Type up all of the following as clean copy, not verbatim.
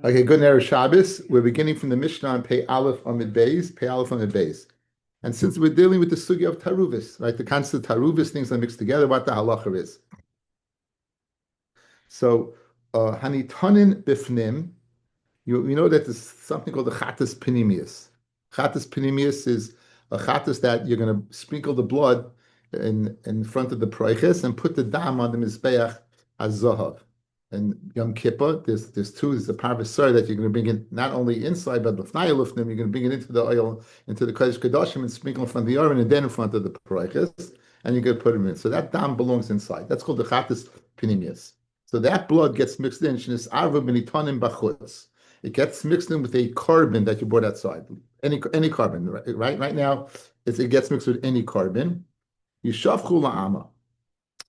Okay, good Erev Shabbos. We're beginning from the Mishnah on Pei Aleph Amid Beis, Pei Aleph Amid Beis. And since we're dealing with the sugya of taruvis, right, the concept of taruvis, things that mix together, what the halacha is. So, hanitonin bifnim, you know that there's something called the chatas pinimius. Chatas pinimius is a chatas that you're going to sprinkle the blood in front of the proiches and put the dam on the mizbeach as zahav. And Yom Kippur, there's two. There's a parvasar that you're going to bring it not only inside but l'fnai lufnim. You're going to bring it into the oil, into the kodesh kodashim, and sprinkle in front of the oven, and then in front of the proiches, and you're going to put them in. So that dam belongs inside. That's called the chatas pinimius. So that blood gets mixed in. Shnis arva benitonim bachutz. It gets mixed in with a carbon that you brought outside. Any carbon, right? Right now, it gets mixed with any carbon. You shavchu la'ama.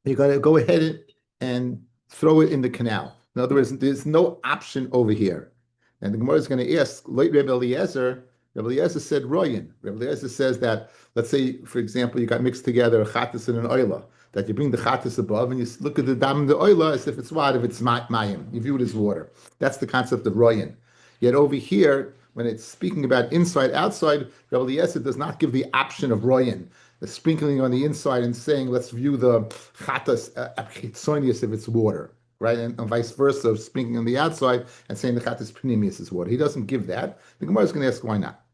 You got to go ahead and throw it in the canal. In other words, there's no option over here. And the Gemara is going to ask, like Rabbi Eliezer, Rabbi Eliezer said royin. Rabbi Eliezer says that, let's say, for example, you got mixed together a chatas and an oila, that you bring the chatas above and you look at the dam and the oila as if it's water, if it's mayim. You view it as water. That's the concept of royin. Yet over here, when it's speaking about inside, outside, Rabbi Eliezer does not give the option of royin, the sprinkling on the inside and saying, let's view the chatas chitzonius if it's water, right? And vice versa, of sprinkling on the outside and saying the chatas panemius is water. He doesn't give that. The Gemara is going to ask, why not?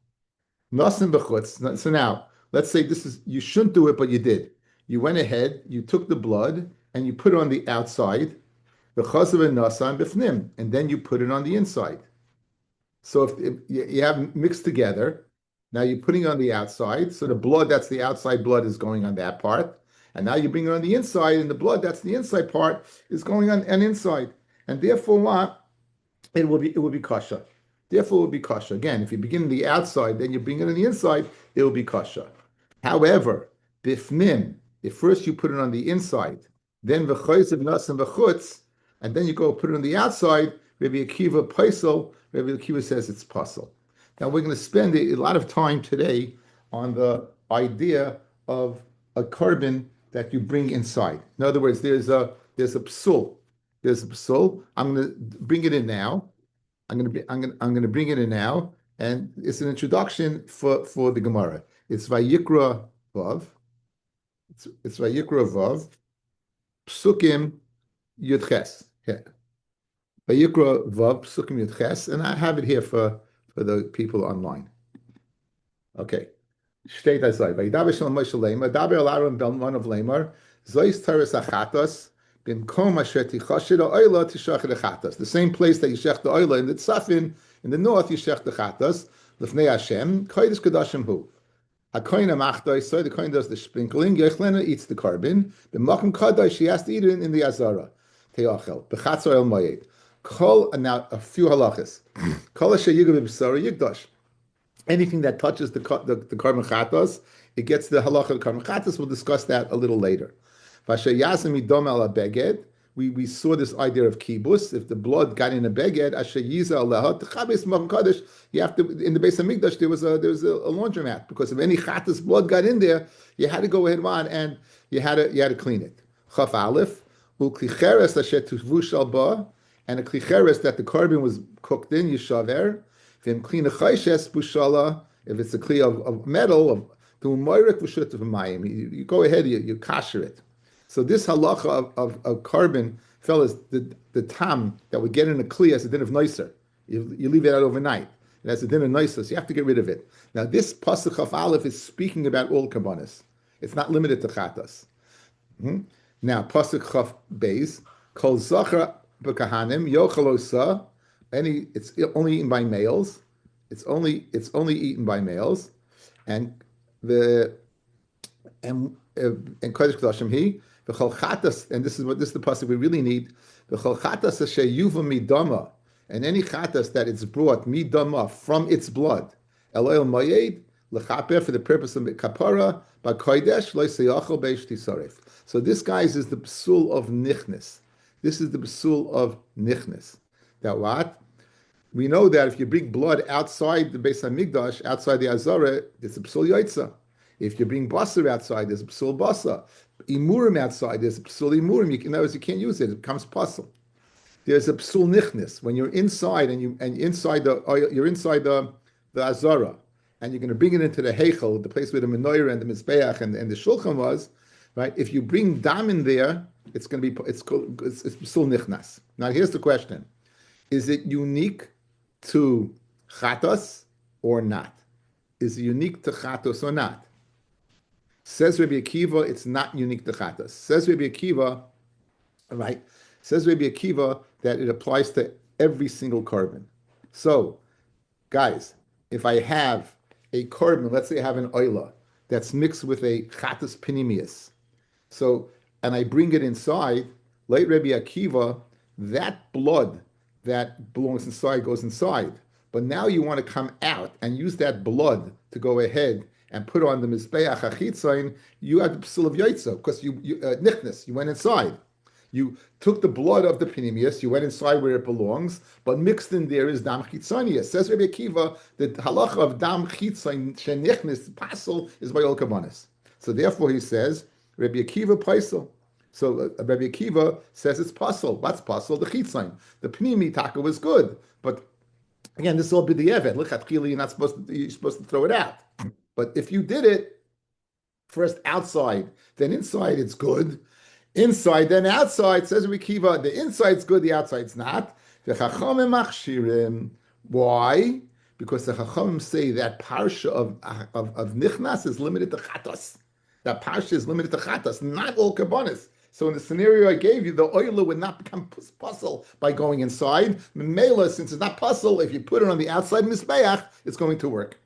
Nasim b'chutz. So now, let's say you shouldn't do it, but you did. You went ahead, you took the blood, and you put it on the outside, the chasav and nasan b'fnim, and then you put it on the inside. So if you have mixed together, now you're putting it on the outside. So the blood, that's the outside blood, is going on that part. And now you bring it on the inside, and the blood, that's the inside part, is going on an inside. And therefore what? It will be kosher. Therefore it will be kosher. Again, if you begin on the outside, then you bring it on the inside, it will be kosher. However, bifnim, if first you put it on the inside, then v'choyzev nasim v'chutz, and then you go put it on the outside, Rabbi Akiva paisel, Rabbi Akiva says it's possible. Now we're going to spend a lot of time today on the idea of a carbon that you bring inside. In other words, there's a psul. There's a psul. I'm going to bring it in now. I'm going to bring it in now, and it's an introduction for the Gemara. It's Vayikra Vav. It's Vayikra Vav. Psukim Yudches. Vayikra Vav Psukim Yudches, and I have it here for the people online. Okay. Shteit aside. Vayidaber Shalom Moshe Leimar. Daber al Aaron ben one of Leimar. Zois Teres Achatos. Bimkom Asher Tichashed Oila Tishached Achatos. The same place that you shech the oila in the Tzafin, in the north you shech the Chatos. Lefnei Hashem. Kodesh Kodashim Hu. HaKoyin Amachdoi. So the Koyin does the sprinkling. Yechlena eats the carbon. B'Makom Kadosh, she has to eat it in the Azara. Teachel. B'Chatzo El Moyed. Now a few halachas. Anything that touches the carbon chatos, it gets the halacha of carbon chatos. We'll discuss that a little later. We saw this idea of kibus. If the blood got in a beged, you have to, in the base of Mikdash, there was a laundromat, because if any chatas blood got in there, you had to go ahead on and you had to clean it. Chaf Aleph, and a klicheres that the carbon was cooked in, yishaver. V'im klina chayshes bushala. If it's a kli of metal, you go ahead, you kasher it. So this halacha of carbon, fellas, the tam that would get in a kli as a din of noiser. You leave it out overnight. It has a din of noiser, so you have to get rid of it. Now this pasuk of Aleph is speaking about all karbanos. It's not limited to chatas. Now pasuk chaf beis kol zachar. B'kahanim yochalosa, it's only eaten by males. It's only eaten by males, and kodesh kodashim he v'chol chatas, and this is the pasuk we really need. V'chol chatas asher yuva midama, and any chatas that it's brought midama from its blood, eloel mayed lechaper, for the purpose of kapara by kodesh lo seyachol beish tisarif. So this guys is the psul of nichnes. This is the psul of nichnes. That what? We know that if you bring blood outside the Beis HaMikdash, outside the Azara, there's a psul yaitza. If you bring basar outside, there's a psul basa. Imurim outside, there's a psul imurim. In other words, you can't use it. It becomes pasul. There's a psul nichnis when you're inside and you're inside the azara, and you're going to bring it into the heichel, the place where the menorah and the mizbeach and the shulchan was, right? If you bring dam in there, it's going to be it's psul nichnas. Now here's the question: is it unique to chatos or not? Is it unique to chatos or not? Says Rabbi Akiva, it's not unique to chatos. Says Rabbi Akiva, right? Says Rabbi Akiva that it applies to every single carbon. So, guys, if I have a carbon, let's say I have an oila that's mixed with a chatas pinimius, so and I bring it inside, like Rabbi Akiva, that blood that belongs inside goes inside. But now you want to come out and use that blood to go ahead and put on the mizbeach achitzain. You had the psul of yaitza because you nichnas. You went inside. You took the blood of the pinimius, you went inside where it belongs, but mixed in there is dam chitzonius. Says Rabbi Akiva that halacha of dam chitzon shenichnis pasel is by ol kabanis. So therefore he says Rabbi Akiva paisel. So Rabbi Akiva says it's pasel. What's pasel? The chitzon. The pinimi taka was good, but again, this will be the evet. Lichatchili, you're supposed to throw it out. But if you did it first outside, then inside it's good. Inside, then outside, says Rikiva, the inside's good, the outside's not. The Chachamim machshirim. Why? Because the Chachamim say that parsha of Nichnas is limited to Chatas. That parsha is limited to Chatas, not all Kabbanis. So in the scenario I gave you, the oila would not become puzzle by going inside. Mela, since it's not puzzle, if you put it on the outside Mizbeach, it's going to work.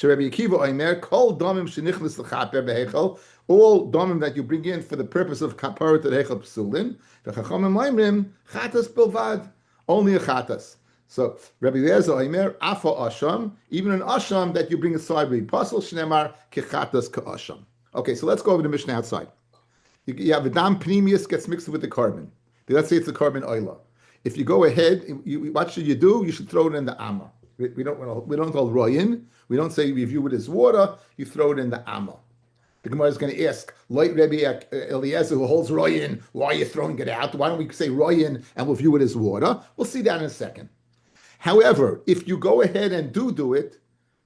Rabbi Akiva Omer, kol damim shenichnas l'chaper behechel, all damim that you bring in for the purpose of kapara to the hechel psulin. The chachamim oimrim chatas bilvad, only a chatas. So Rabbi Eliezer Omer, afa asham, even an asham that you bring aside with pasal shnemar kechatas ka'asham. Okay, so let's go over the Mishnah outside. You have a dam pneumius gets mixed with the carbon. Let's say it's the carbon oila. If you go ahead, what should you do? You should throw it in the amma. We don't call royin. We don't say review it as water. You throw it in the amma. The Gemara is going to ask, like Rabbi Eliezer who holds royin, why are you throwing it out? Why don't we say royin and we'll view it as water? We'll see that in a second. However, if you go ahead and do it,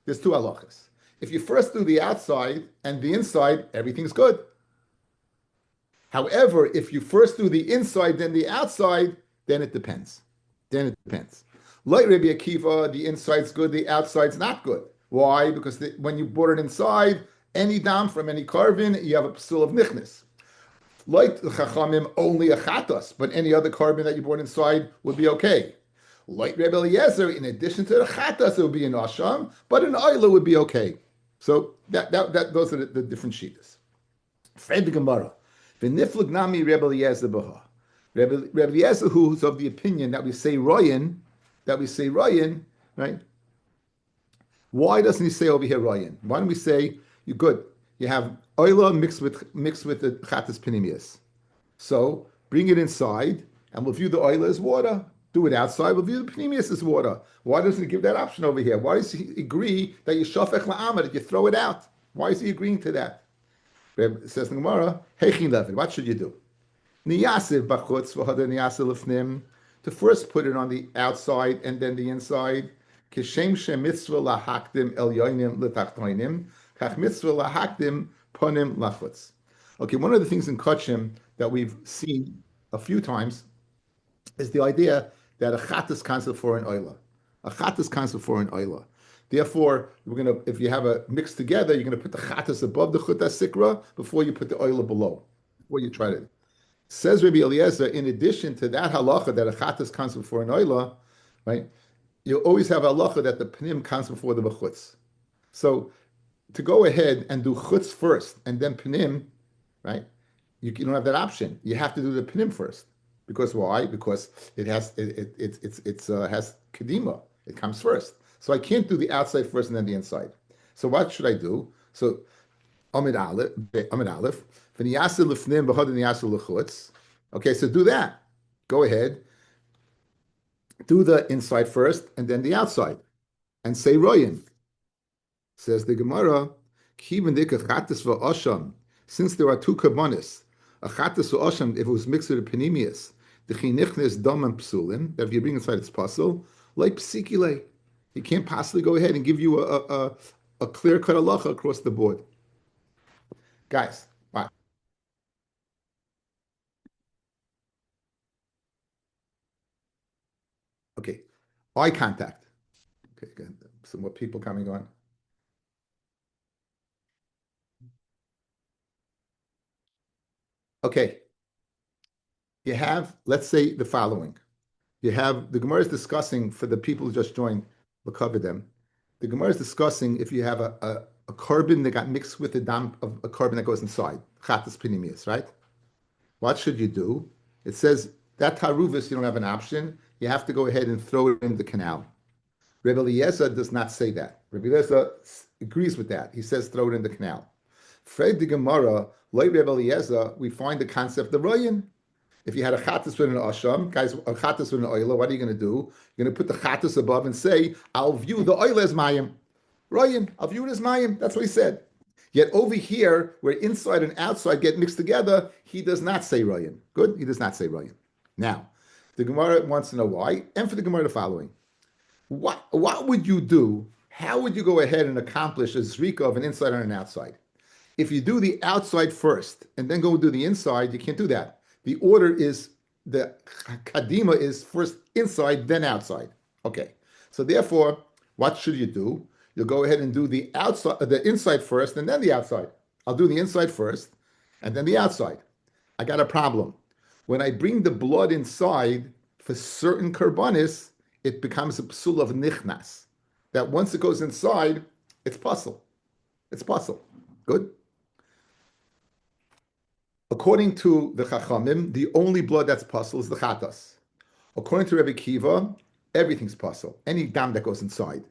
there's two halachas. If you first do the outside and the inside, everything's good. However, if you first do the inside, then the outside, then it depends. Like Rabbi Akiva, the inside's good, the outside's not good. Why? Because when you brought it inside, any dam from any carbon, you have a psul of nichnis. Like the chachamim, only a chatas, but any other carbon that you brought inside would be okay. Like Rabbi Eliezer, in addition to the chatas, it would be an asham, but an oila would be okay. So those are the different shitas. Fred the Gemara. V'niflug nami Rabbi Eliezer b'ha. Rabbi Eliezer, who's of the opinion that we say royin, right? Why doesn't he say over here royin? Why don't we say you're good? You have oila mixed with the chatas pinimius. So bring it inside, and we'll view the oila as water. Do it outside, we'll view the pinimius as water. Why doesn't he give that option over here? Why does he agree that you shafech la'amah, that you throw it out? Why is he agreeing to that? It says in the Gemara, Heichin Levin, what should you do? Niyasiv b'chutz v'hada niyasiv l'fnim, to first put it on the outside and then the inside. Kishem shem mitzvah lahakdim el yoinim l'tachtoinim, kach mitzvah lahakdim ponim lachutz. Okay, one of the things in Kachim that we've seen a few times is the idea that a chat is cancelled for an oila. A chat is cancelled for an oila. Therefore, if you have a mix together, you're going to put the chatas above the chutas sikra before you put the oila below, before you try it. Says Rabbi Eliezer, in addition to that halacha that a chatas comes before an oila, right? You always have a halacha that the pnim comes before the bechutz. So to go ahead and do chutz first and then pnim, right? You don't have that option. You have to do the pnim first. Because why? Because it has has kedima. It comes first. So I can't do the outside first and then the inside. So what should I do? So Amid Aleph, v'niyaseh l'fnim v'chad niyaseh l'chutz. Okay, so do that. Go ahead. Do the inside first and then the outside, and say royin. Says the Gemara, kiven dikach chatas v'osham. Since there are two kabbonis, a chatas v'osham, if it was mixed with a panemius, The chinichnes dom and psulin, that if you bring inside it's puzzle, like psikile. He can't possibly go ahead and give you a clear-cut halacha across the board. Guys, watch. Okay. Eye contact. Okay, good. Some more people coming on. Okay. You have, let's say, the following. You have the Gemara is discussing for the people who just joined, we'll cover them. The Gemara is discussing if you have a carbon that got mixed with the dam of a carbon that goes inside, chatas pinimius, right? What should you do? It says that taruvis, you don't have an option. You have to go ahead and throw it in the canal. Rebbe Eliezer does not say that. Rebbe Eliezer agrees with that. He says throw it in the canal. Fred the Gemara, like Rebbe Eliezer, we find the concept of royin. If you had a chatas with an asham, guys, a chatas with an oila, what are you going to do? You're going to put the chatas above and say, I'll view the oila as mayim. Royin, I'll view it as mayim. That's what he said. Yet over here, where inside and outside get mixed together, he does not say royin. Good? He does not say royin. Now, the Gemara wants to know why, and for the Gemara the following. What would you do? How would you go ahead and accomplish a zrika of an inside and an outside? If you do the outside first and then go do the inside, you can't do that. The order is the kadima is first inside, then outside. Okay. So therefore, what should you do? You'll go ahead and do the outside, the inside first, and then the outside. I'll do the inside first, and then the outside. I got a problem. When I bring the blood inside for certain karbanis, it becomes a psul of nichnas. That once it goes inside, it's puzzle. It's puzzle. Good. According to the Chachamim, the only blood that's puzzle is the chatas. According to Rabbi Kiva, everything's puzzle. Any dam that goes inside.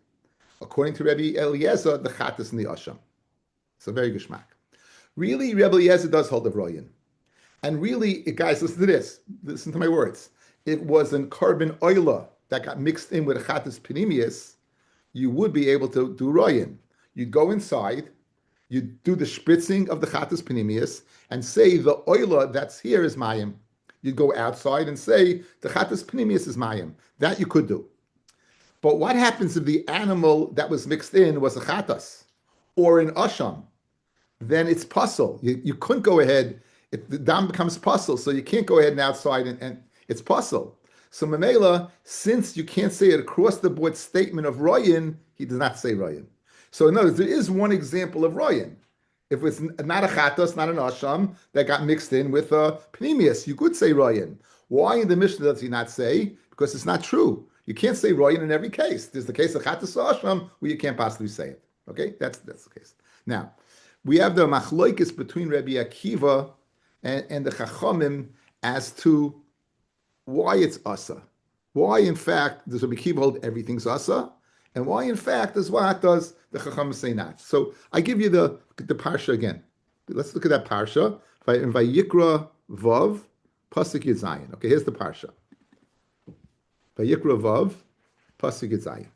According to Rabbi Eliezer, the chatas and the asham. It's a very geschmack. Really, Rabbi Eliezer does hold of royin. And really, guys, listen to this. Listen to my words. It was an carbon oila that got mixed in with a chatas pinimius. You would be able to do royin. You'd go inside, you do the spritzing of the chatas pinimius and say the oila that's here is mayim. You'd go outside and say the chatas pinimius is mayim. That you could do. But what happens if the animal that was mixed in was a chatas or an asham? Then it's puzzle. You couldn't go ahead. The dam becomes puzzle, so you can't go ahead and outside and it's puzzle. So Mamela, since you can't say it across the board statement of royin, he does not say royin. So in other words, there is one example of royin. If it's not a chatas, not an asham, that got mixed in with a panemius, you could say royin. Why in the Mishnah does he not say? Because it's not true. You can't say royin in every case. There's the case of chatas or asham where you can't possibly say it. Okay, that's the case. Now, we have the machloikis between Rabbi Akiva and the Chachamim as to why it's asa. Why, in fact, does Rabbi Akiva hold everything's asa? And why, in fact, does the Chacham say not? So I give you the parsha again. Let's look at that parsha. In Vayikra Vav, Pasuk Yud Zayin. Okay, here's the parsha. Vayikra Vav, Pasuk Yud Zayin.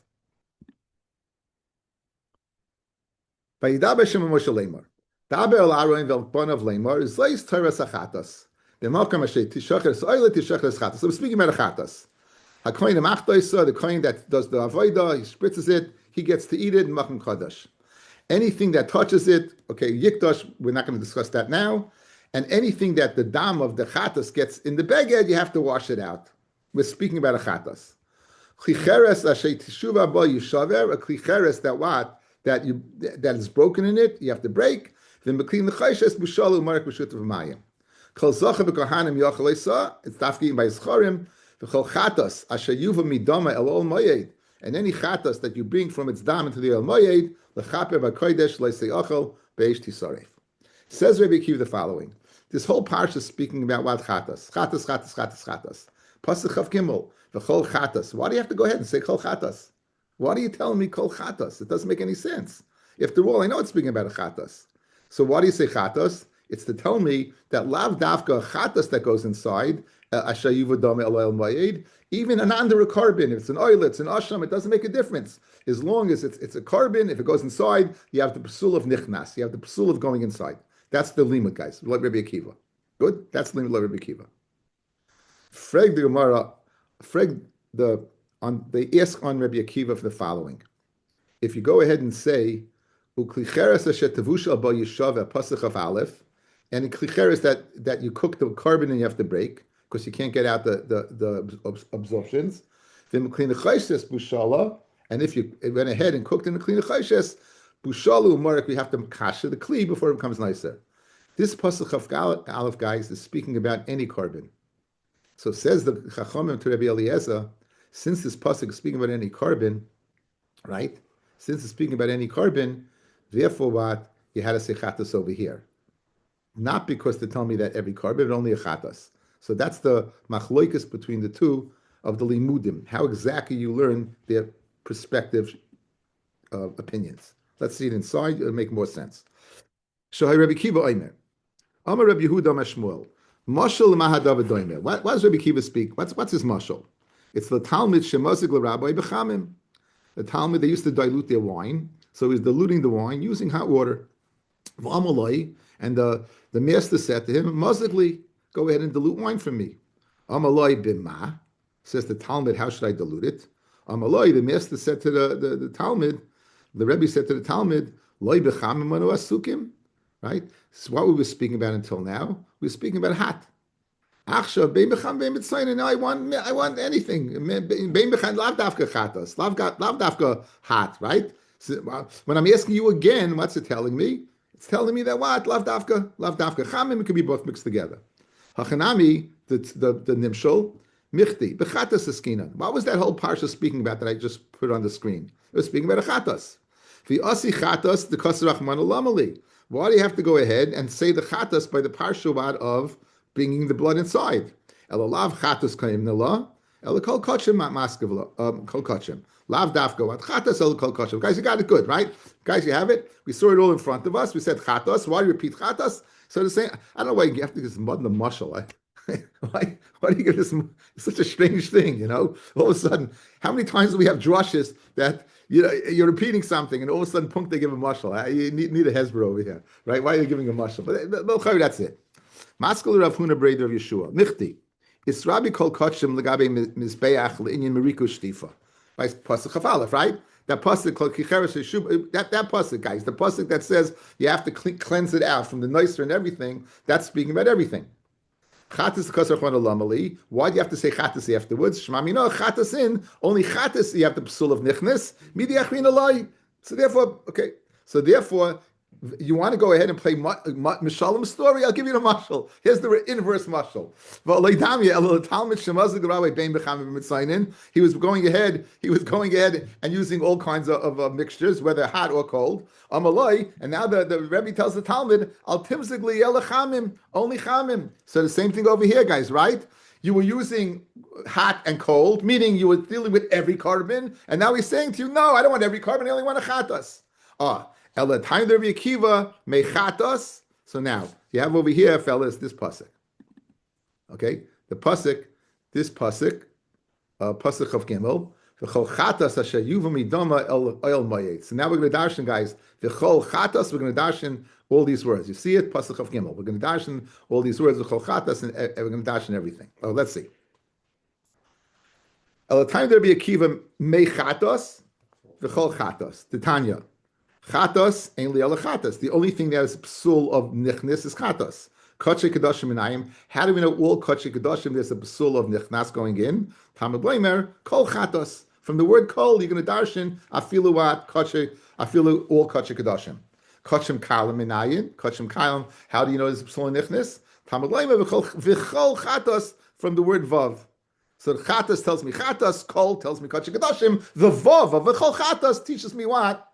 Vayidaber Shem Moshe Lemar. Daber el Aroin vel Bonav Lemar. Zleis Teres Achatas. The Malkam Asher Tishacher Soile Tishacher Chatas. So I'm speaking about Achatas. The kohen that does the avodah, he spritzes it, he gets to eat it, machem kadash. Anything that touches it, okay, yikdash, we're not going to discuss that now. And anything that the dam of the chatas gets in the beged, you have to wash it out. We're speaking about a chatas. Klicheres ashay tishuva bo yishaver, a klicheres that what? That is broken in it, you have to break. Then beklin l'chayshes bushalu marek b'shut v'mayim. Kol zocha b'kohanim yochel isa, it's dafki by zcharim, and any chatas that you bring from its dam into the el moyed, lechaper b'kodesh leiseiachol beish tisaref. Says Rabbi Akiva the following: this whole parsha is speaking about what chatas. Pasuk Chav Gimel v'chol chatas. Why do you have to go ahead and say kol chatas? Why are you telling me kol chatas? It doesn't make any sense. After all, I know it's speaking about a chatas. So why do you say chatas? It's to tell me that lav dafka chatas that goes inside. Even an under a carbon, if it's an oil, it's an asham, it doesn't make a difference. As long as it's a carbon, if it goes inside, you have the psul of nichnas, you have the psul of going inside. That's the limud, guys. Like Rabbi Akiva. Good? That's the limud like Rabbi Akiva. Freg the Gemara, Freg they ask on Rabbi Akiva for the following. If you go ahead and say, Uklicheres asher tavusha ba yishav pasach of aleph, and in klicheres that you cook the carbon and you have to break because you can't get out the absorptions. Then klinachayshes bushala, and if you went ahead and cooked in the klinachayshes bushalu umarek, we have to kasha the kli before it becomes nicer. This pasach of aleph, guys, is speaking about any carbon. So says the Chachamim to Rabbi Eliezer, since this pasuk is speaking about any carbon, right? Since it's speaking about any carbon, therefore what? You had to say chatas over here. Not because they tell me that every carbon, but only a chatas. So that's the machloikus between the two of the limudim, how exactly you learn their prospective opinions. Let's see it inside, it'll make more sense. Shohay Rabbi Kiva Omer. Amar Rabbi Yehuda Mashmuel. Mashal Mahadav Doimer. What does Rabbi Kiva speak? What's his mashal? It's the Talmud Shemazik LaRabbi Bechamim. The Talmud, they used to dilute their wine, so he's diluting the wine using hot water. And the master said to him, Mazikli, go ahead and dilute wine for me. Amaloi bima, says the Talmud, how should I dilute it? Amaloi, the master said to the Talmud, the Rebbe said to the Talmud, Loi bechamim manu asukim. Right? So what we were speaking about until now, we were speaking about hot. Achshav bein becham bein mitzayin. Now I want anything. Bein becham lav dafka chatas, lav dafka hot. Right? So, when I'm asking you again, what's it telling me? It's telling me that what lav dafka chamim, it could be both mixed together. Hachanami, the nimshol michti bechatas eskinan. What was that whole parsha speaking about that I just put on the screen? It was speaking about a chatas. V'asi chatas the kasrachman ulamali. Why do you have to go ahead and say the chatas by the parshuvat of bringing the blood inside? Elalav chatas kaim nela. Elakol kachim maskevla kol kachim. Lav dafka what chatas elakol kachim. Guys, you got it good, right? Guys, you have it. We saw it all in front of us. We said chatas. Why do you repeat chatas? So the same. I don't know why you have to get this mud in the mushal. Why do you give this? It's such a strange thing, you know. All of a sudden, how many times do we have drushes that you're repeating something, and all of a sudden, punk, they give a mushal. You need a hezbollah over here, right? Why are you giving a mushal? But that's it. Maskul Rav Huna Breder of Yeshua. Michti. It's Rabbi Kol Kotchem Legabe Mizbeach Le'inyan Meriku Shtifa. By Pasuk Chafalef, right? That pasuk called Kicheres Yeshub. That pasuk, guys. The pasuk that says you have to cleanse it out from the noiser and everything. That's speaking about everything. Chatas kasarchon alamali. Why do you have to say chatas afterwards? Shmamino chatas in only chatas. You have the psul of nichnas. Midi achrin alai. So therefore, okay. So therefore, you want to go ahead and play Mishalom's story? I'll give you the mashal. Here's the inverse mashal. He was going ahead and using all kinds of mixtures, whether hot or cold. Amaloi, and now the Rebbe tells the Talmud, Al timzigli elachamim, only chamim. So the same thing over here, guys, right? You were using hot and cold, meaning you were dealing with every carbon, and now he's saying to you, no, I don't want every carbon, I only want a chatas. Ela time Rabbi Akiva mechatos. So now you have over here, fellas, this pasuk. Okay, the pasuk, this pasuk, pasuk of Gimel. V'chol chatas asher yuva midama el mayet. So now we're going to darshan, guys. V'chol chatas, we're going to darshan all these words. You see it, pasuk of Gimel. We're going to darshan all these words. V'chol chatas, and we're going to darshan everything. Oh, let's see. Ela time Rabbi Akiva mechatos. V'chol chatas. Titania. Chatos ain't li'ala chatos. The only thing that is psul of nichnas is chatos. Kotche kedoshim inayim. How do we know all kotche kedoshim? There's a psul of nichnas going in. Talmud Leimer kol chatos. From the word kol, you're going to darshan afilu what kotche afilu all kotche kedoshim. Kotchem kalam inayin. Kotchem kalam. How do you know there's a psul of nichnas? Talmud Leimer v'chol chatos from the word vav. So the chatos tells me chatos. Kol tells me kotche kedoshim. The vav of v'chol chatos teaches me what?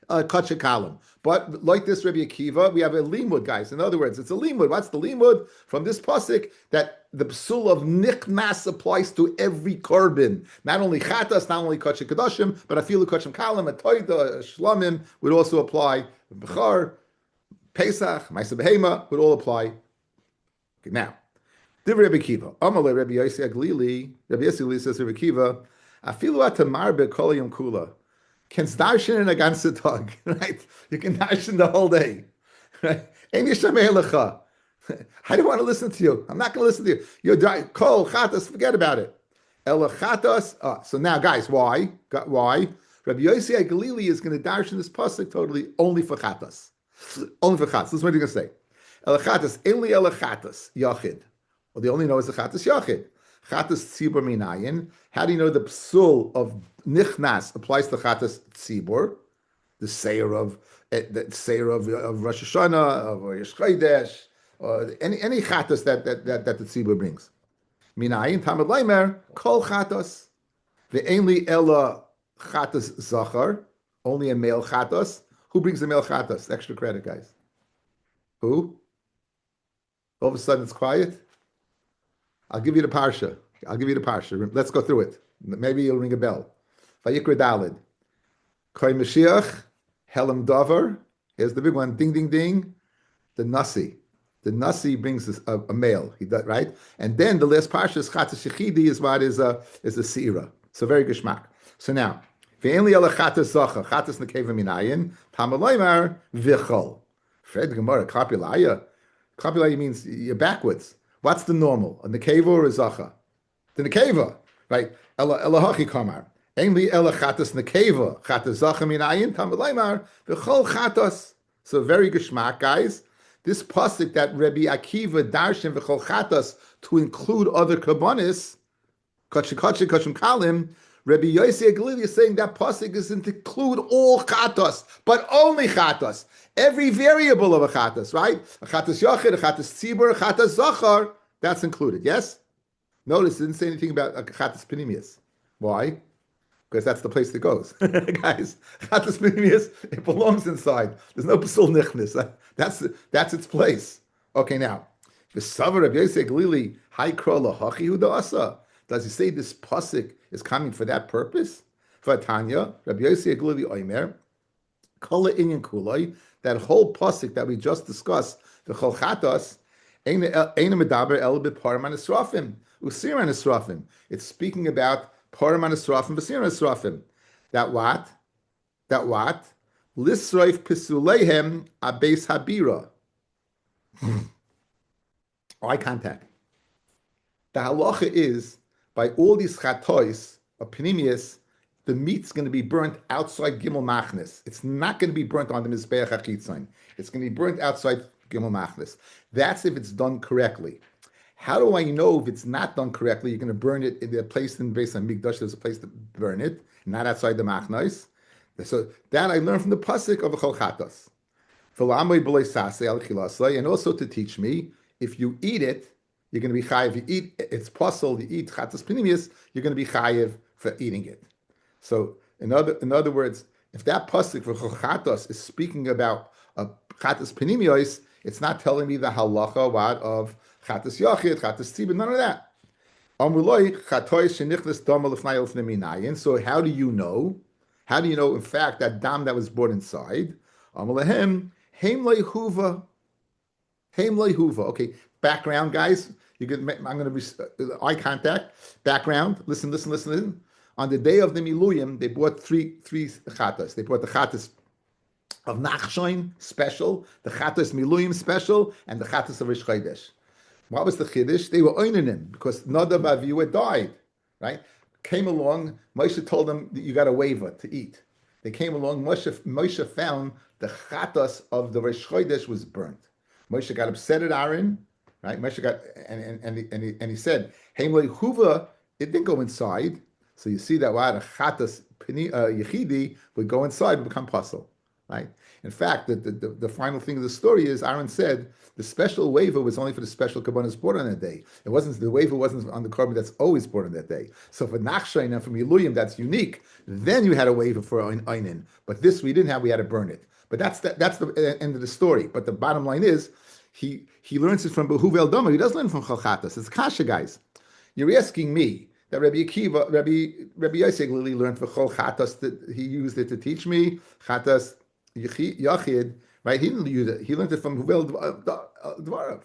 Kotche kalam. But like this Rabbi Akiva, we have a limud, guys. In other words, it's a limud. What's the limud? From this pasuk, that the psul of nichnas applies to every korban. Not only chatas, not only kotche kedoshim, but afilu kotchem kalam, a toida, a shlamim would also apply. Bechar, Pesach, Ma'aseh Behema would all apply. Okay, now, Div Rabbi Akiva. Amalei Rabbi Yossi Aglili. Rabbi Yossi Aglili says Rabbi Akiva, afilu atamar bekol yom kula. Can darshan in a ganze tag, right? You can darshan the whole day, right? Ein yishamei lecha. I don't want to listen to you. I'm not going to listen to you. You're kol chatas. Forget about it. Ela chatas. So now, guys, why? Why? Rabbi Yossi Galili is going to darshan this pasuk totally only for chatas. Only for chatas. This is what he's going to say. Ela chatas. Only ela chatas. Yachid. Well, they only know is the chatas yachid. Chatas tzibur minayin. How do you know the psul of nichnas applies to chatas tzibur? The seir of Rosh Hashanah, of Rosh Chodesh, or any chatas that the tzibur brings. Minayin tamid leimer kol chatas. The only ella chatas zachar, only a male chatas. Who brings the male chatas? Extra credit, guys. Who? All of a sudden it's quiet. I'll give you the parsha. Let's go through it. Maybe you'll ring a bell. Vayikra Dalid. Koy Mashiach, Helam Dover. Here's the big one. Ding, ding, ding. The Nasi. The Nasi brings a male. He does, right? And then the last parsha is Chatas Shechidi is what is a Seira. So very geschmack. So now, Ve'enli ala Chatas Zacha. Chatas Nekeva Minayin. Tamaloymar Vichol. Fred Gemara. Kapilaya. Kapilaya means you're backwards. What's the normal? A nekeva or a zacha? The nekeva, right? Ela hachi kamar. Ainli ela chatas nekeva. Chatas zacha minayin tamalaymar v'chol chatas. So very geschmack, guys. This pasuk that Rabbi Akiva darshan v'chol chatas to include other kabbanis, kachim kalim. Rabbi Yossi Galili is saying that pasuk is to include all chatas, but only chatas. Every variable of a chatas, right? A chatas yachid, a chatas tzibur, a chatas zachar, that's included, yes? Notice it didn't say anything about a chatas panimius. Why? Because that's the place that goes. Guys, chatas panimius, it belongs inside. There's no pasul nichnis. That's its place. Okay, now, the Savar of Yosef Galili, Hai Kro Lahachi Hudasa. Does he say this pasuk is coming for that purpose? For Tanya, Rabbi Yosef Galili Oimer, Kala Inyan Kuloi, that whole pasuk that we just discussed, the Chol Chatas, it's speaking about Param Anisrafim, Basir Anisrafim. That what? Lisroif Pisulehem Abeis Habira. Eye contact. The halacha is, by all these chatois, opinimius, the meat's going to be burnt outside Gimel Machnes. It's not going to be burnt on the Mizbeach HaChitzon. It's going to be burnt outside Gimel Machnes. That's if it's done correctly. How do I know if it's not done correctly? You're going to burn it in the place in Beis Hamikdash. There's a place to burn it, not outside the Machnos. So that I learned from the pasuk of Chol Chatas. And also to teach me, if you eat it, you're going to be chayiv. You eat it's possible. You eat chatas pinimius, you're going to be chayiv for eating it. So in other words, if that pasuk for chatas is speaking about chatas pinimios, it's not telling me the halacha what of chatas yachid, chatas tzibur, none of that. So how do you know? How do you know, in fact, that dam that was brought inside? Okay, background, guys. I'm going to be eye contact. Background. Listen. On the day of the Miluyim, they brought three chatas. They brought the chatas of Nachshoin special, the chatas Miluyim special, and the chatas of Rish Chodesh. What was the chiddush? They were oinanim because Nadav Avihu had died. Right? Came along. Moshe told them that you got a waiver to eat. They came along. Moshe found the chatas of the Rish Chodesh was burnt. Moshe got upset at Aaron. Right? Moshe got and he said, "Hey, Huva, it didn't go inside." So you see that why the chatas yechidi would go inside and become puzzle. Right? In fact, the final thing of the story is Aaron said the special waiver was only for the special kabbanas brought on that day. The waiver wasn't on the carbon that's always brought on that day. So for Nachshain and for Miluyim, that's unique. Then you had a waiver for Einin. But this we didn't have, we had to burn it. But that's the end of the story. But the bottom line is, he learns it from Behuvel Domer. He doesn't learn from Chalchatas. It's Kasha, guys. You're asking me that Rabbi Yosef Lili learned for Chalchatas, that he used it to teach me Chatas Yachid, right? He didn't use it. He learned it from Huvel Dvarav.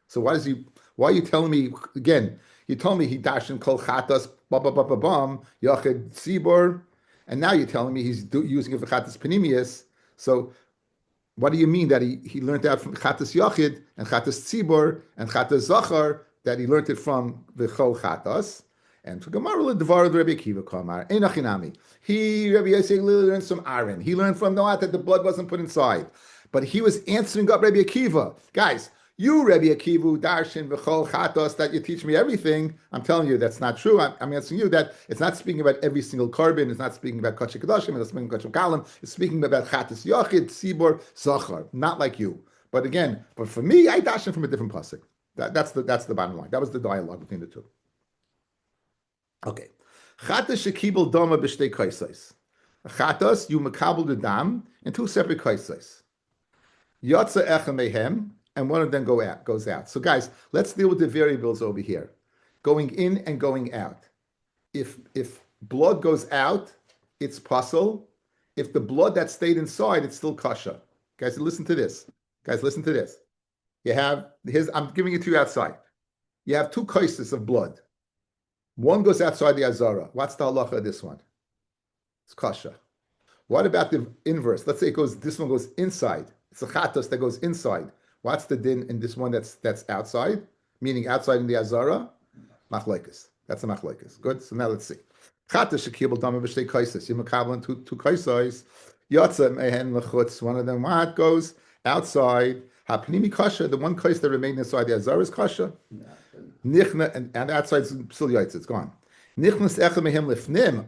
So why are you telling me again? You told me he dashed Kol Chatas bam Yachid Tzibor, and now you're telling me he's using it for Chatas Panimius. So What do you mean that he learned that from Chatas Yachid and Chatas Tzibor and Chatas Zachar, that he learned it from the Chol Chatas? And for Gemara, the Dvar of Rabbi Akiva Kamar, Einachinami. Rabbi Yosef learned from Aaron. He learned from Noah that the blood wasn't put inside. But he was answering up Rabbi Akiva. Guys, you, Rabbi Akiva, Darshan, V'chol Chatos, that you teach me everything. I'm telling you that's not true. I'm answering you that it's not speaking about every single carbon. It's not speaking about Kachik Kadashim. It's not speaking about Kachik Kalam. It's speaking about Chatas Yachid, Sibor, Zachar. Not like you. But again, for me, I darshan from a different pasuk. That's the bottom line. That was the dialogue between the two. Okay. Chatas shekibel dama b'shtei kaisais. Chatas, you makabel the dam in two separate kaisais. Yatsa echem mehem, and one of them goes out. So guys, let's deal with the variables over here. Going in and going out. If blood goes out, it's pasul. If the blood that stayed inside, it's still kasha. Guys, listen to this. I'm giving it to you outside. You have two kaisis of blood. One goes outside the azara. What's the halacha of this one? It's kasha. What about the inverse? Let's say this one goes inside. It's a chatos that goes inside. What's the din in this one that's outside? Meaning outside in the azara? Machlekes. That's a machlekes. Good. So now let's see. Chatos shekibel dama b'shtei kaisos. You makabel two kaisos. Yatsa mehen lechutz. One of them goes outside. Hapnimi kasha. The one kais that remained inside the azara is kasha. Nichna and outside still yaitz. It's gone. Nichnas echem mehem lifnim.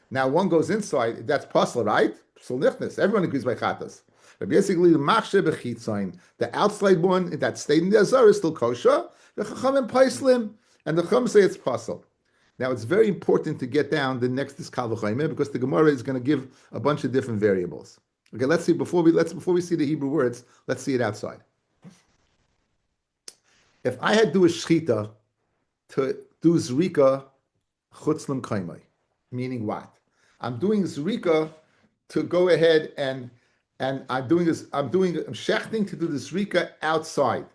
Now one goes inside. That's pasal, right? So nichnas. Everyone agrees by chatos. But basically, the outside one that stayed in the azar is still kosher. The chachamim paislim, and the chacham say it's pasul. Now, it's very important to get down the next is kal v'chaymer because the Gemara is going to give a bunch of different variables. Okay, let's see before we see the Hebrew words. Let's see it outside. If I had do a shchita to do zrika chutzlam kaimai, meaning what? I'm doing zrika to go ahead and I'm shechting to do the zrika outside.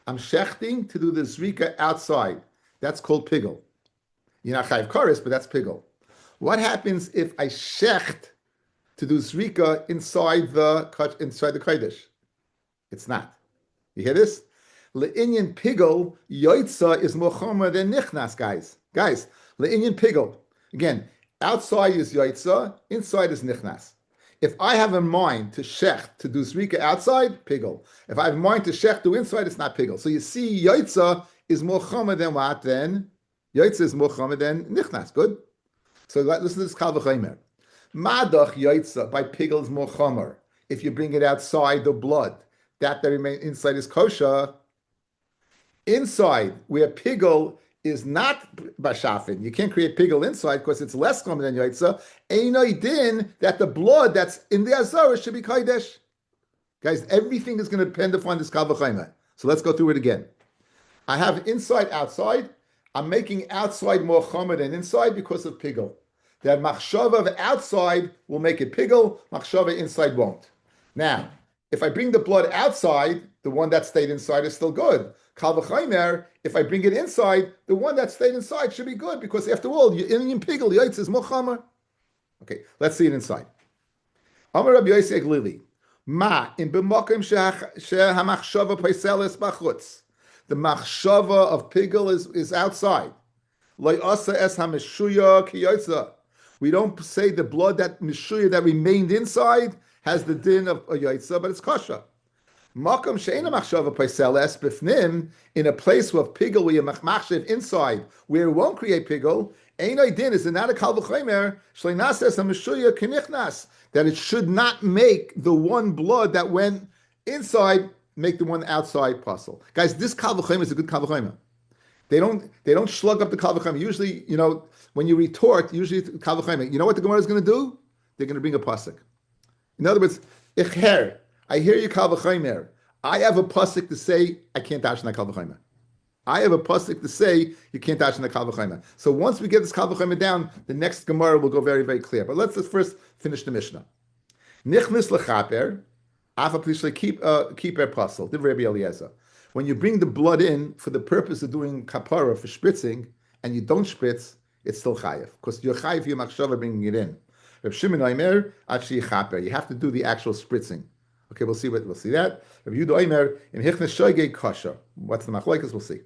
I'm shechting to do the zrika outside. That's called pigel. You're not chayiv kares, but that's pigel. What happens if I shecht to do zrika inside the kodesh? It's not. You hear this? Le'inyan pigel yoitza is more chomer than nichnas, guys. Guys, le'inyan pigel. Again, outside is yoitza, inside is nichnas. If I have a mind to shech, to do zrika outside, pigel. If I have a mind to shech, do inside, it's not pigel. So you see, yoitza is more chomer than what then? Yoitza is more chomer than nichnas. Good? So listen to this kal v'chaymer. Madach yoitza, by pigel is more chomer. If you bring it outside the blood, that remains inside is kosher. Inside, where pigel is not bashafin. You can't create pigel inside because it's less common than yoitza. Einoi din that the blood that's in the azara should be kodesh. Guys, everything is going to depend upon this kal v'chaymer. So let's go through it again. I have inside, outside. I'm making outside more chomer than inside because of pigel. That machshava of outside will make it pigel. Machshava inside won't. Now, if I bring the blood outside, the one that stayed inside is still good. Kal v'chaymer, if I bring it inside, the one that stayed inside should be good because after all, in pigel, yaitz is more chomer. Okay, let's see it inside. Amar Rabbi Yosef Lili, ma in b'makom shehamachshava paiseles b'chutz. The machshava of pigel is outside. Lo asa es hameshuya ki yaitza. We don't say the blood that meshuya that remained inside has the din of a yaitza, but it's kosher. Makom she'ena machshava paiseles b'fnim, in a place with pigel where you machshav inside, where it won't create pigel, einoi din is not a kal v'chaymer shleinas es hameshuya kinichnas, that it should not make the one blood that went inside make the one outside pasul. Guys, this kal v'chaymer is a good kal v'chaymer. They don't slug up the kal v'chaymer. Usually, when you retort, usually kal v'chaymer. You know what the Gemara is going to do? They're going to bring a pasuk. In other words, icher. I hear you kal v'chaymer. I have a pasuk to say I can't dash in that kal v'chaymer. I have a pasuk to say you can't dash in that kal v'chaymer. So once we get this kal v'chaymer down, the next Gemara will go very, very clear. But let's first finish the Mishnah. Nichnis lechaper. Keep a puzzle. Rabbi Eliezer. When you bring the blood in for the purpose of doing kapara for spritzing, and you don't spritz, it's still chayiv because you're chayiv your machshava bringing it in. Reb Shimon Omer, you have to do the actual spritzing. Okay, we'll see that. Rabbi Yehuda Omer in Hichnes Shoygei Kasha. What's the machlokes? We'll see.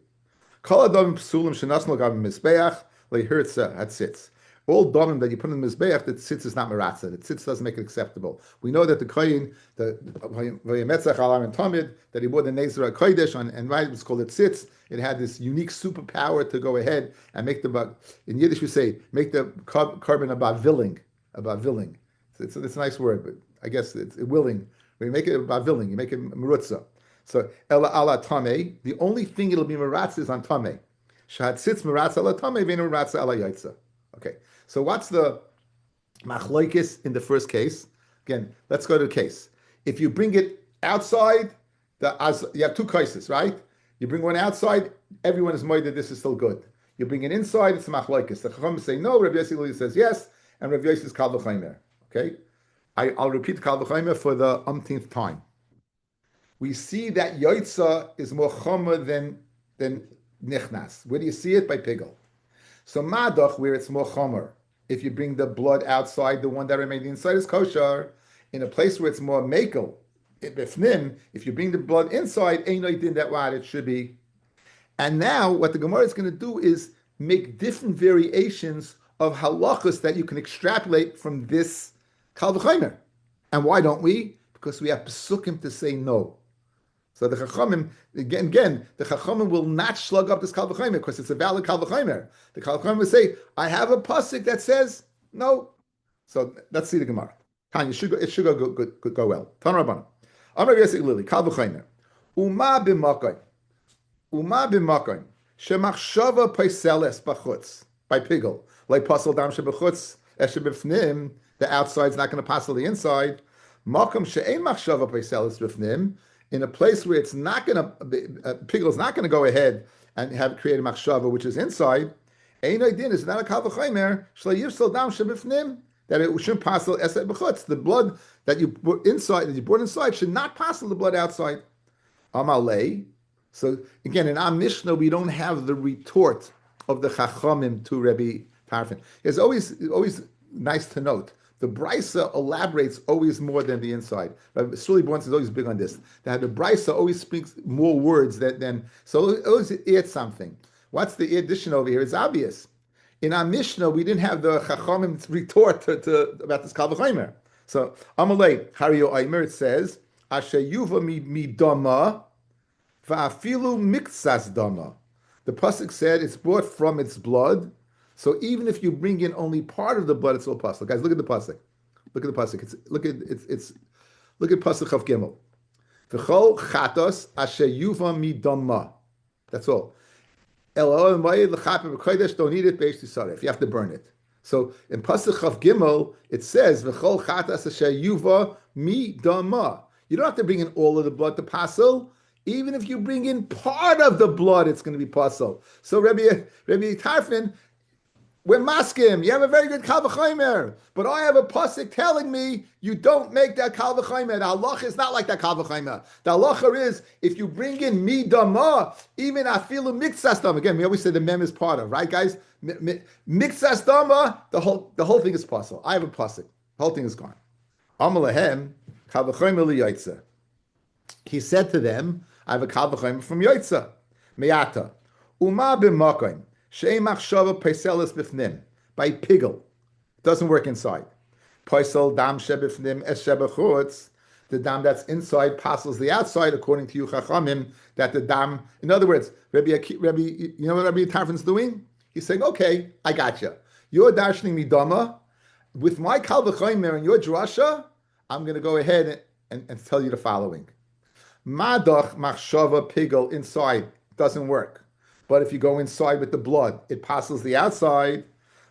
Kol adamim psulim shenasnu gavim mizbeach leihirtza hatzitz. All domim that you put in the mizbeach, that tzitz is not meratza. The tzitz doesn't make it acceptable. We know that the kohen, the vayemetzach alar and tamid, that he wore the nezer kodesh on, and right, it's called a tzitz. It had this unique superpower to go ahead and make the, in Yiddish we say, make the carbon about villing. It's a nice word, but I guess it's willing. When you make it about villing, you make it merutza. So ela ala tamei, the only thing it'll be meratza is on tamei. Shad sits meratza ala tamei, vein meratza ala yaitza. Okay, so what's the machloikis in the first case? Again, let's go to the case. If you bring it outside, you have two cases, right? You bring one outside, everyone is moed that this is still good. You bring it inside, it's a machloikis. The chacham say no, Rabbi Yossi says yes, and Rabbi Yossi is kal v'chaymer. Okay, I'll repeat kal v'chaymer for the umpteenth time. We see that Yoitza is more chomer than Nichnas. Where do you see it? By Pigel. So Madach, where it's more chomer, if you bring the blood outside, the one that remained inside is kosher. In a place where it's more Mekel, Bifnim, if you bring the blood inside, ain't no din that what it should be. And now what the Gemara is going to do is make different variations of halachas that you can extrapolate from this Kal V'chaymer. And why don't we? Because we have pesukim to say no. So the Chachamim, again, the Chachamim will not slug up this Kal V'chaymer because it's a valid Kal V'chaymer. The Kal V'chaymer will say, I have a pasuk that says no. So let's see the Gemara. Tanya, it should go well. Tan Rabbanan. Amar Yosef Lili, Kal V'chaymer. Uma b'makoy. Shemachshava paiseles b'chutz. By Pigel. Like pasal dam sheb'chutz, esheb'fnim, the outside's not going to passel the inside. Makom she'ein machshava paiseles b'fnim, in a place where it's not going to, Pigel is not going to go ahead and have created machshava, which is inside. Ein oidin is not a kal v'chaymer shlo yifsal dam sheb'fnim, that it shouldn't passel esed b'chutz. The blood that you put inside, that you brought inside, should not passel the blood outside. Amalei. So again, in our Mishnah, we don't have the retort of the Chachamim to Rabbi Tarfon. It's always nice to note the Brisa elaborates always more than the inside. Rabbi Suli Bonds is always big on this. That the Brisa always speaks more words than so it always adds something. What's the addition over here? It's obvious. In our Mishnah, we didn't have the Chachamim retort to about this Kal V'chaymer. So Amalei Hariyo Aimer, it says Asher Yuva mi dama. Va'afilu miktsas dama. The pasuk said it's brought from its blood. So even if you bring in only part of the blood, it's all pasuk. Guys, look at the pasuk. Look at the pasuk. Look at pasuk Chav Gimel. V'chol chatos asher yuva mi dama. That's all. Don't eat it based to you have to burn it. So in pasuk Chav Gimel it says v'chol chatos asher yuva mi dama. You don't have to bring in all of the blood to pasel. Even if you bring in part of the blood, it's going to be pasel. So Rabbi Tarfon, we're maskim. You have a very good Kal V'chaymer, but I have a pasuk telling me you don't make that Kal V'chaymer. The halacha is not like that Kal V'chaymer. The halacha is if you bring in midama, even afilu mixas dama. Again, we always say the mem is part of, right, guys? Mixas dama, the whole thing is pasel. I have a pasuk. The whole thing is gone. Amalahem Kal V'chaymer liyaitza. He said to them, I have a Kal V'chaymer from Yoitza. Me'ata. Uma b'makoim. She'ei machshava paiseles b'fnim. By Pigel. Doesn't work inside. Paisel dam sheb'fnim es sheb'chutz. The dam that's inside passes the outside, according to you Chachamim, that the dam, in other words, Rabbi, you know what Rabbi Tarfon's doing? He's saying, okay, I got you. You're darshaning me dama. With my Kal V'chaymer and your drasha, I'm going to go ahead and tell you the following. Madach machshava Pigel inside doesn't work, but if you go inside with the blood, it passes the outside.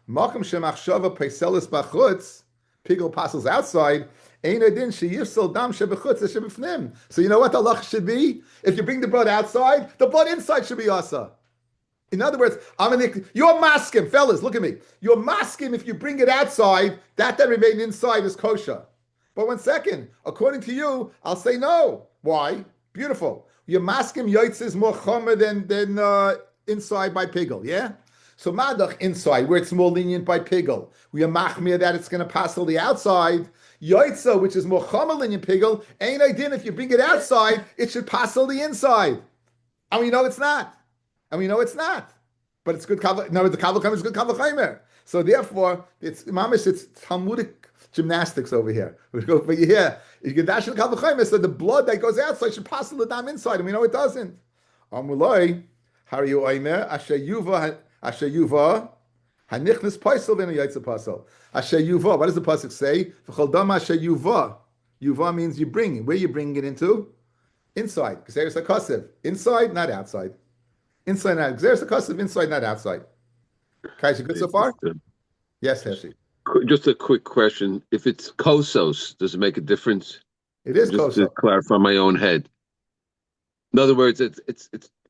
Makom shemachshava paiselis b'chutz, Pigel passes outside. Ein adin sheyifsel dam shebechutz shebefnim. So you know what the halacha should be? If you bring the blood outside, the blood inside should be asa. In other words, you're maskim, fellas. Look at me. You're maskim if you bring it outside. That remained inside is kosher. But 1 second, according to you, I'll say no. Why? Beautiful. Your maskim yoitz is more chomer than inside by Pigel, yeah? So madach inside, where it's more lenient by pigel. We are machmir that it's going to pass all the outside. Yoitza, which is more chama lenient pigel, ain't idin. If you bring it outside, it should pass all the inside. And we know it's not. And we know it's not. But it's good kavla. No, the kavla is good kavla chaimer. So therefore, it's mamish. It's Talmudic gymnastics over here. But you can dash in kavla chaimer. So the blood that goes outside should pass the dam inside, and we know it doesn't. Amuloi, how are you oimer? Asher yuva, hanichnas paisel v'nu yaitza pasel. Asher yuva. What does the pasuk say? V'chol dam asher yuva. Yuva means you bring. Where you bring it into? Inside. Because there's a kasev. Inside, not outside. Inside, not. There's a kasev. Inside, not outside. Guys, you good so far? Yes, Heshi. Just a quick question. If it's kosos, does it make a difference? It is just kosos. To clarify my own head. In other words, it's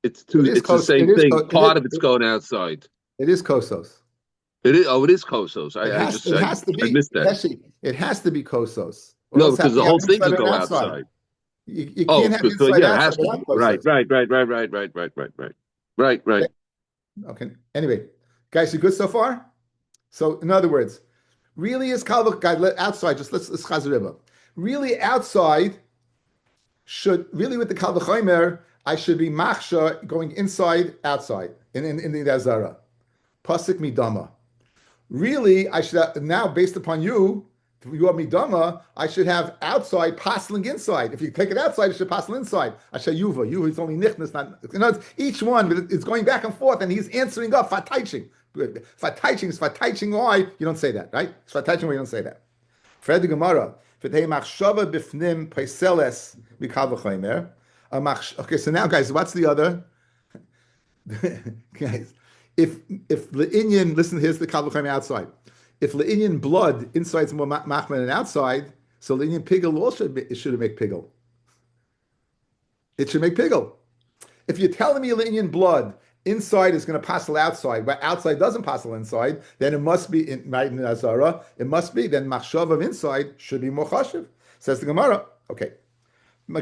the same thing. Part of it's going outside. It is kosos. It is. Oh, it is kosos. It has to be. I missed that. Heshi, it has to be kosos. No, because the whole thing could go outside. You can't have inside outside. Right. Okay. Anyway, guys, you good so far? So, in other words, really is kalvach guy outside. Just let's chazariba. Really outside should really with the kalvach chaimer, I should be machsha going inside, outside in the azara. Pasik midama. Really, I should have, now based upon you are midama, I should have outside passing inside. If you take it outside, it should passing inside. Asher yuva. You is only nichnas, not each one. It's going back and forth, and he's answering up fataiching. Fataiching is fataiching. Why you don't say that, right? It's fataiching why you don't say that. Fred the Gemara. V'tei machshava b'fnim paiseles mikal v'chaymer. Okay, so now guys, what's the other? Guys, if the Inyan, listen, here's the kal v'chaymer outside. If the Inyan blood inside is more machman than outside, so the Inyan pigel also it should make pigel. It should make pigel. If you're telling me the Inyan blood inside is going to passel outside, but outside doesn't passel inside, then it must be in the Azara. It must be then machshav of inside should be more chashiv. Says the Gemara. Okay. In a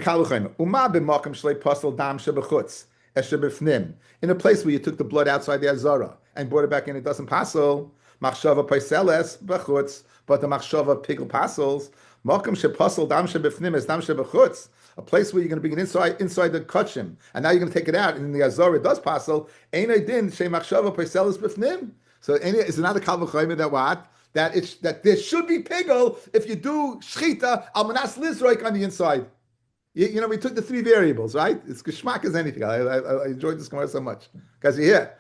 place where you took the blood outside the Azara and brought it back in, it doesn't passel. Machshava paiseles b'chutz, but the machshava pigel passels. Makom shepasel dam shebefnim is dam shebechutz. A place where you're going to bring it inside the kachim, and now you're going to take it out, and in the azar it does passel. Ein din she machshava paiseles b'fnim. So is another kal v'chaymer that what? That there should be pigel if you do shchita al manas lizroik on the inside. You know, we took the three variables, right? It's geschmack as anything. I enjoyed this Gemara so much. Guys, you hear?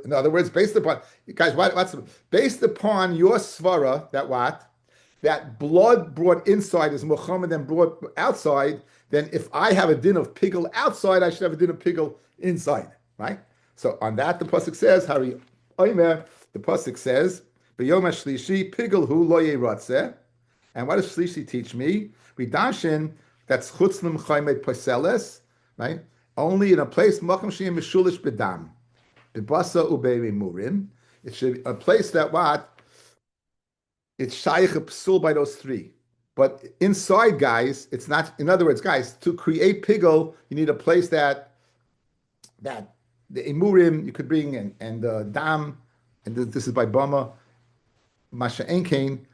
In other words, based upon what's based upon your svara that blood brought inside is Muhammad and brought outside. Then if I have a din of pigel outside, I should have a din of pigel inside, right? So on that, the pasuk says, "Hari Omer." The pasuk says, "B'yom hashlishi pigel hu lo yeratzeh." And what does shlishi teach me? We dashin that's chutzlim chaymed poseles, right? Only in a place makam sheyim mishulish bedam. Bibasa ubei murim. It should be a place that it's shaykh psul by those three. But inside, guys, it's not. In other words, guys, to create pigel, you need a place that the emurim you could bring and the dam, and this is by bama, masha enkain.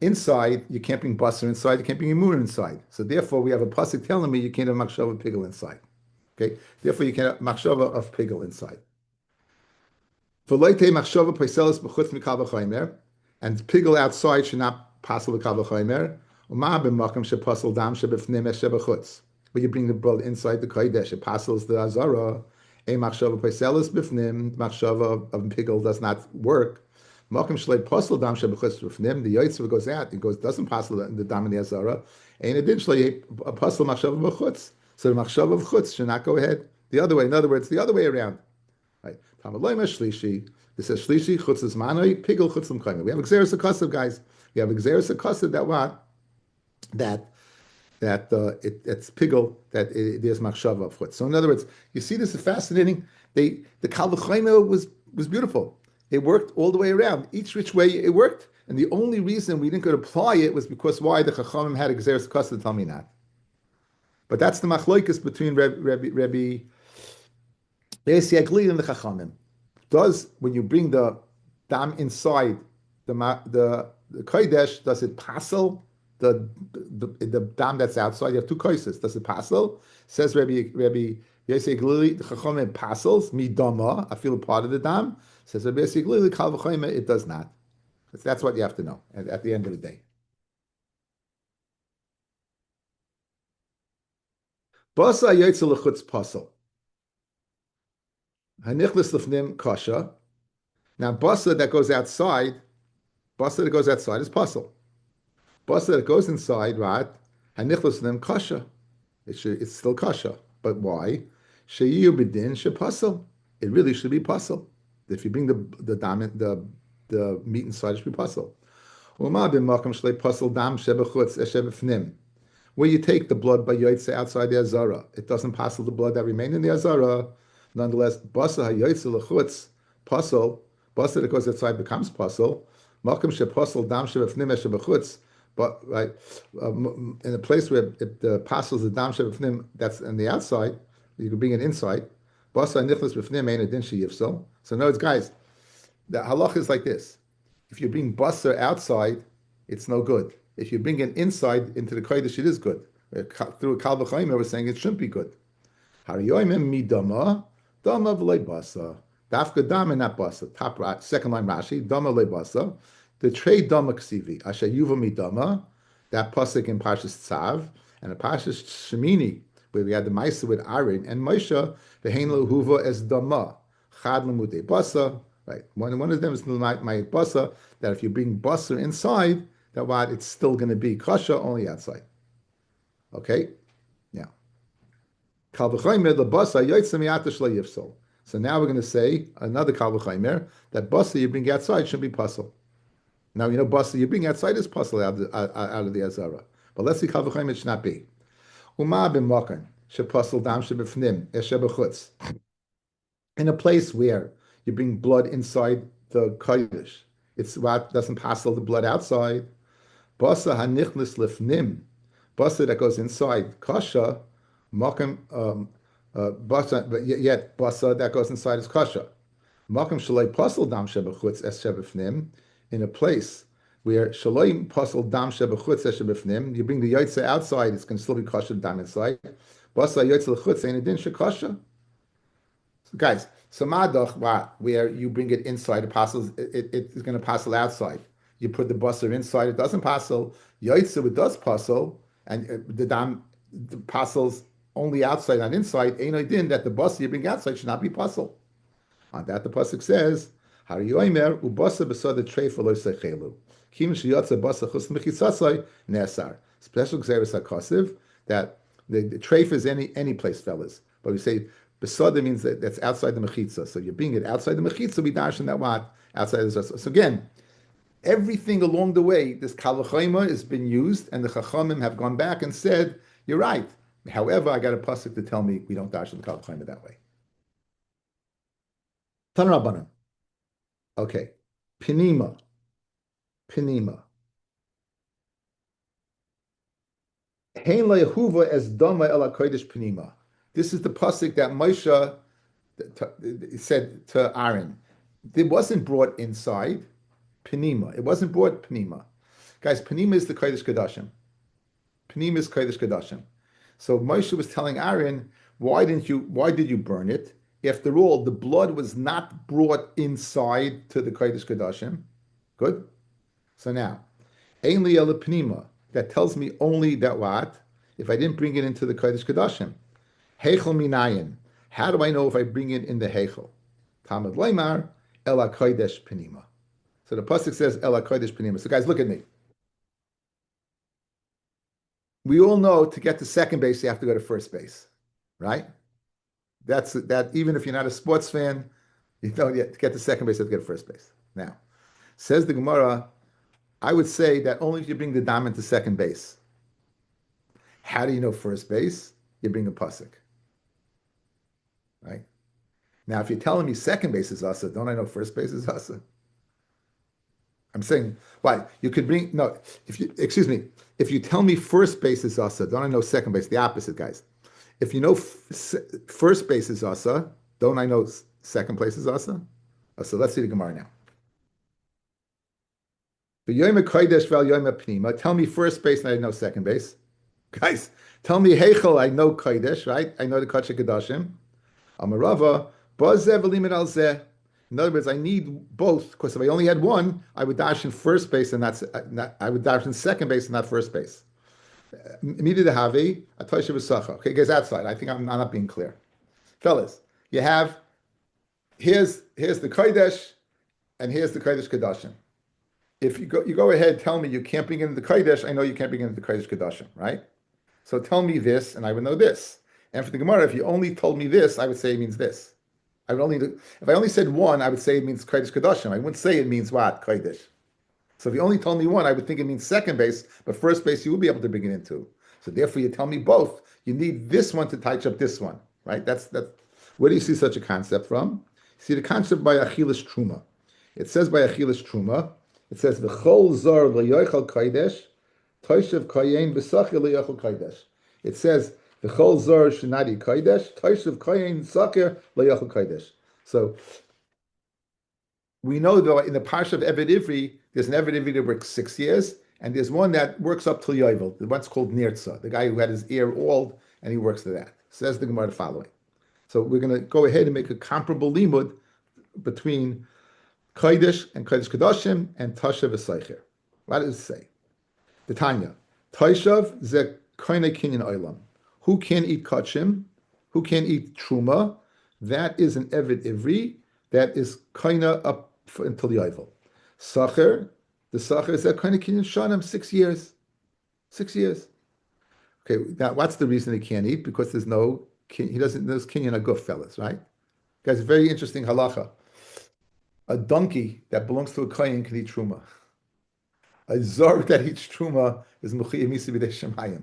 Inside, you can't bring basar inside. You can't bring emurim inside. So therefore, we have a pasuk telling me you can't have machshava pigel inside. Okay, therefore you can't have machshava of pigel inside. And pigel outside should not pass the kal v'chaymer. But you bring the blood inside the kodesh, it passes the azara. A machshava paiselis b'fnim, machshava of pigel does not work. Makom shlei pasel dam shebechutz b'fnim. The yotzer goes out, it doesn't pass the dam in the azara. And it did shlei a pasel machshava b'chutz. So the machshava of chutz should not go ahead. The other way, in other words, the other way around. Right. Shlishi. This says Shlishi chutz is manoi pigel chutz l'mchaymer. We have exeris akasav, guys. We have exeris akasav that what? It's pigel that there's machshava of chutz. So in other words, you see this is fascinating. The kal v'chaymer was beautiful. It worked all the way around. Each which way it worked, and the only reason we didn't go to apply it was because why the chachamim had exeris akasav to tell me not. But that's the machloikus between Rabbi Yagli and the chachamim. when you bring the dam inside the kodesh, does it passel the dam that's outside? You have two koises. Does it passel? Says Rabbi Yosei Glili, the chachomim passels midama. I feel a part of the dam. Says Rabbi Yosei Glili, kal v'chomer, it does not. That's what you have to know at the end of the day. Basa yotzel lechutz pasel. Hanichlis lefnim kasha. Now basa that goes outside is pasel. Basa that goes inside, right? Hanichlis lefnim kasha. It's still kasha. But why? Sheyu b'din shepasel. It really should be pasel. If you bring the meat inside, it should be pasel. Uma b'makam shlei pasel dam shebechutz eshebefnim. Where you take the blood by yotze outside the azara, it doesn't passel the blood that remained in the azara. Nonetheless, basa hayotze lechutz pasel, basa that goes outside becomes pasel. Malkum shepasel dam shebefnim eshebechutz. But right, in a place where if the pasel is the dam shebefnim that's on the outside, you can bring it inside. Basa nichlas befnim ain't a din sheyifsel. So notice, guys, the halach is like this: if you bring basa outside, it's no good. If you bring it inside into the kodesh, it is good. Through a kal v'chomer, we're saying it shouldn't be good. Hariyoimim midama, dama v'lei basa. Dafka dama not basa. Top right, second line Rashi, dama v'lei basa. The trade dama ksivi, asher yuva midama, that pasuk in Parshas Tzav, and the Parshas Shemini, where we had the Maisa with Aaron and Moshe, the hein lo huva as dama, chad lemudei basa. Right, one of them is my basa, that if you bring basa inside, that what it's still going to be kasha only outside. Okay, yeah. Kal v'chomer the basa yotze mi'atash lo yifsol. So now we're going to say another kal v'chomer that basa you bring outside should be pasel. Now you know basa you bring outside is pasel out of the azara, but let's see kal v'chomer it should not be. Uma b'makan shepasel dam shebefnim eshebechutz. In a place where you bring blood inside the kodesh, it's what doesn't pasel the blood outside. Basa hanichlis lefnim, basa that goes inside kasha, makam basa, but yet basa that goes inside is kasha. Makam shalei pasel dam shebechutz es shebefnim, in a place where shalei pasel dam shebechutz es shebefnim, you bring the yotze outside, it's going to still be kasha dam inside. Basa yotze lechutz ain't a din shekasha. Guys, so madach where you bring it inside, it's going to passel outside. You put the basar inside, it doesn't passel. Yotze, it does passel, and the dam passels only outside, not inside. Ain't no din that the basar you bring outside should not be passel. On that, the pasuk says, "Hari yoimer ubasa besad the tray for lo sechelu kim sheyotze basa chus mechitzasai nesar." Special xeris hakasiv that the treif is any place, fellas. But we say besada means that's outside the mechitza. So you bring it outside the mechitza, we dash in that what outside the. So again. Everything along the way, this kal v'chomer has been used, and the chachamim have gone back and said, "You're right." However, I got a pasuk to tell me we don't dash the kal v'chomer that way. Tan Rabbanan. Okay, pinima. Hein la Yehuva as dama ela kodesh pinima. This is the pasuk that Moshe said to Aaron. It wasn't brought inside. Panima. It wasn't brought panima. Guys, panima is the Kodesh Kodashim. Panima is Kodesh Kodashim. So Moshe was telling Aaron, why did you burn it? After all, the blood was not brought inside to the Kodesh Kodashim. Good? So now, Ein li ela panima. That tells me only that what? If I didn't bring it into the Kodesh Kodashim. Heichel minayin. How do I know if I bring it in the Heichel? Talmud Leimar, ela Kodesh panima. So the pasuk says Ela Kodesh Panima. So guys, look at me. We all know to get to second base, you have to go to first base, right? That's that. Even if you're not a sports fan, you don't to get to second base, you have to get to first base. Now, says the Gemara, I would say that only if you bring the dam into second base. How do you know first base? You bring a pasuk, right? Now, if you're telling me second base is asa, don't I know first base is asa? I'm saying, why? You could bring, no, if you tell me first base is asa, don't I know second base? The opposite, guys. If you know first base is asa, don't I know second place is asa? So let's see the Gemara now. Tell me first base and I know second base. Guys, tell me Heichel, I know Kodesh, right? I know the Kachik Kedashim. Amarava, Bazev Elimin al Zeh. In other words, I need both, because if I only had one, I would dash in first base and I would dash in second base and not first base. Immediately the Havi, Atoisha V'Sacha. Okay, guys, outside. I think I'm not being clear. Fellas, you have, here's the Kodesh, and here's the Kodesh Kedashim. If you go ahead, tell me you can't begin in the Kodesh, I know you can't begin in the Kodesh Kedashim, right? So tell me this, and I would know this. And for the Gemara, if you only told me this, I would say it means this. If I only said one, I would say it means Kodesh Kedashim. I wouldn't say it means what? Kodesh. So if you only told me one, I would think it means second base, but first base you will be able to begin into. So therefore, you tell me both. You need this one to touch up this one, right? That's where do you see such a concept from? You see the concept by Achilas Truma. It says by Achilas Truma, it says V'chol zar le'yochel kodesh, toishev koyen v'sachir le'yochel kodesh. It says V'chol zar shenadi kodesh, toishev koyen sachir le'yochel kodesh. So we know that in the Parsha of Eved Ivri, there's an Eved Ivri that works 6 years, and there's one that works up till Yovel. The one's called Nirtza, the guy who had his ear old, and he works to that. Says the Gemara the following. So we're going to go ahead and make a comparable limud between Kodesh and Kodesh Kodashim and Tashav V'Seicher. What does it say? The Tanya. Tashav ze koine kinyan oilam. Who can eat kachim? Who can eat truma? That is an Eved Ivri. That is koine up until the Yovel. Sacher, the Sacher is that koine kinyan shanim, 6 years. 6 years. Okay, now what's the reason he can't eat? Because there's there's kinyan aguf, fellas, right? Guys, very interesting halacha. A donkey that belongs to a kohen can eat truma. A zar that eats truma is muchiyah misa b'dei shemayim.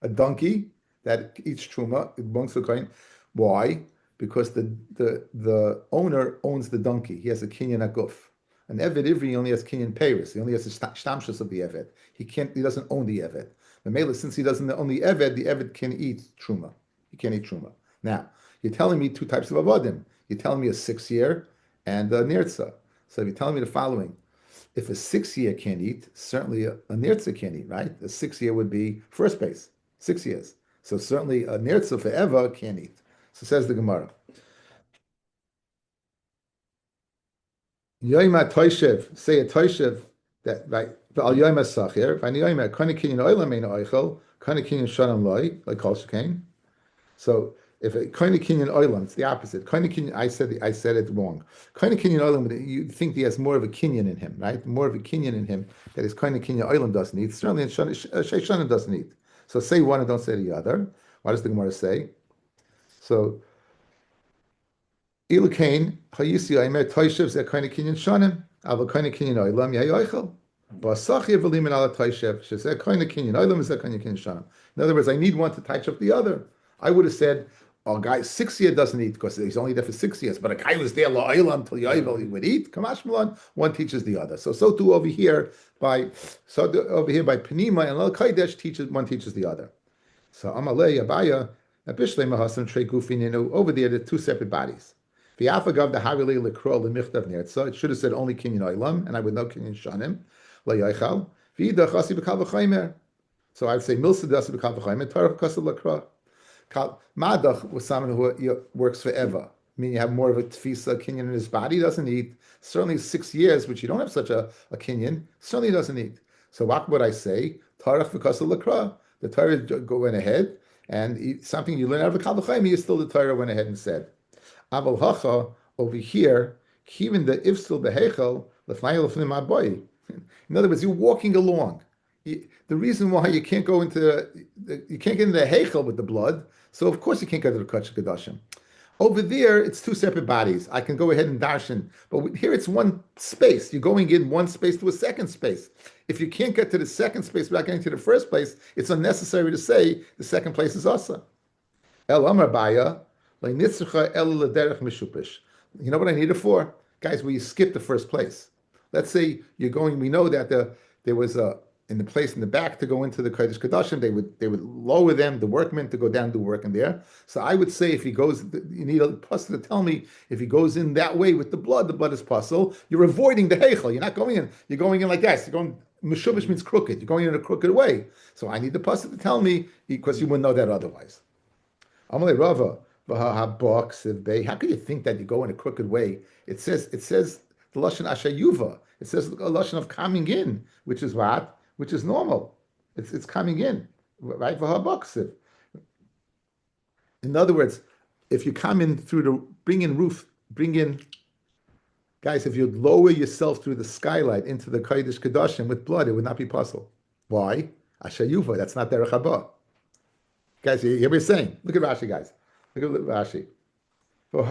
A donkey that eats truma, it belongs to a kohen. Why? Because the owner owns the donkey. He has a kinyan aguf. An eved ivri only has kinyan peiris. He only has the shtamshus of the eved. He doesn't own the eved. But Mela, since he doesn't own the eved can eat truma. He can't eat truma. Now, you're telling me two types of avodim. You're telling me a 6 year and a nirtza. So if you're telling me the following, if a 6 year can't eat, certainly a nirtza can't eat, right? A 6 year would be first base, 6 years. So certainly a nirtza forever can't eat. So says the Gemara. Yoima toishev, say a toishev, that right, al yoima sachir, v'ani yoima, kani kinyan oilam ein oichel, kani kinyan shanam loy, like kol shekain. So if a koine kinyan oilam, it's the opposite. Koine kinyan, I said it wrong. Koine kinyan oilam, you think he has more of a kinyan in him, right? More of a kinyan in him that his koine kinyan oilam doesn't eat. Certainly, Sheishanim doesn't eat. So say one and don't say the other. What does the Gemara say? So Ilukain hayisi aimer toishev ze koine kinyan shanim, ava koine kinyan oilam yai oichel. Basachir v'limin ala toishev shezeh koine kinyan oilam zeh koine kinyan shanim. In other words, I need one to touch up the other. I would have said, a guy 6 years doesn't eat because he's only there for 6 years, but a guy who's there la'olam till Yovel he would eat. Kamash Milan, one teaches the other. So too over here by Penima and Lel Kaidesh one teaches the other. So Amalei Abaya Abishlei Mahasan Trey Gufin, over there they're two separate bodies. The Afagav the Havilei Lekro Lemichtav Nertza. It should have said only Kinyan Oilam, and I would know Kinyan Shanim LaYaichal. Vida Chasi B'Kal V'Chaimer. So I'd say Milsa Dasi B'Kal V'Chaimer Torah Chasi Lekro. Madach was someone who works forever. I mean, you have more of a tfisa kinyan in his body. He doesn't eat. Certainly 6 years, which you don't have such a kinyan, certainly doesn't eat. So what would I say? Tarach v'kasal lakra. The Torah went ahead, and something you learn out of the Kalvachayim, still the Torah went ahead and said. Aval hacha, over here, kivin the ifstil behechel lefnayel lefnim aboy. In other words, you're walking along. The reason why you can't get into the heichel with the blood, so of course you can't go to the Kach Kedashim. Over there, it's two separate bodies. I can go ahead and darshan, but here it's one space. You're going in one space to a second space. If you can't get to the second space without getting to the first place, it's unnecessary to say the second place is asa. El Amar Baya, le'nitzcha el lederech mishupish. You know what I need it for? Guys, where you skip the first place. Let's say you're going, we know that there was a in the place in the back to go into the Kodesh Kodashim. They would lower them, the workmen, to go down and do work in there. So I would say if he goes, you need a pasuk to tell me if he goes in that way with the blood is pasul. You're avoiding the heichel. You're not going in. You're going in like this. You're going. Meshubish means crooked. You're going in a crooked way. So I need the pasuk to tell me because you wouldn't know that otherwise. Amalei Rava. How can you think that you go in a crooked way? It says the lashon ashayuva. It says a lashon of coming in, which is what? Which is normal. It's coming in, right? In other words, if you come in through bring in, guys, if you lower yourself through the skylight into the Kodesh Kodashim with blood, it would not be possible. Why? Ashayuva. That's not derech haba. Guys, you hear what he's saying? Look at Rashi, guys. Look at Rashi. It would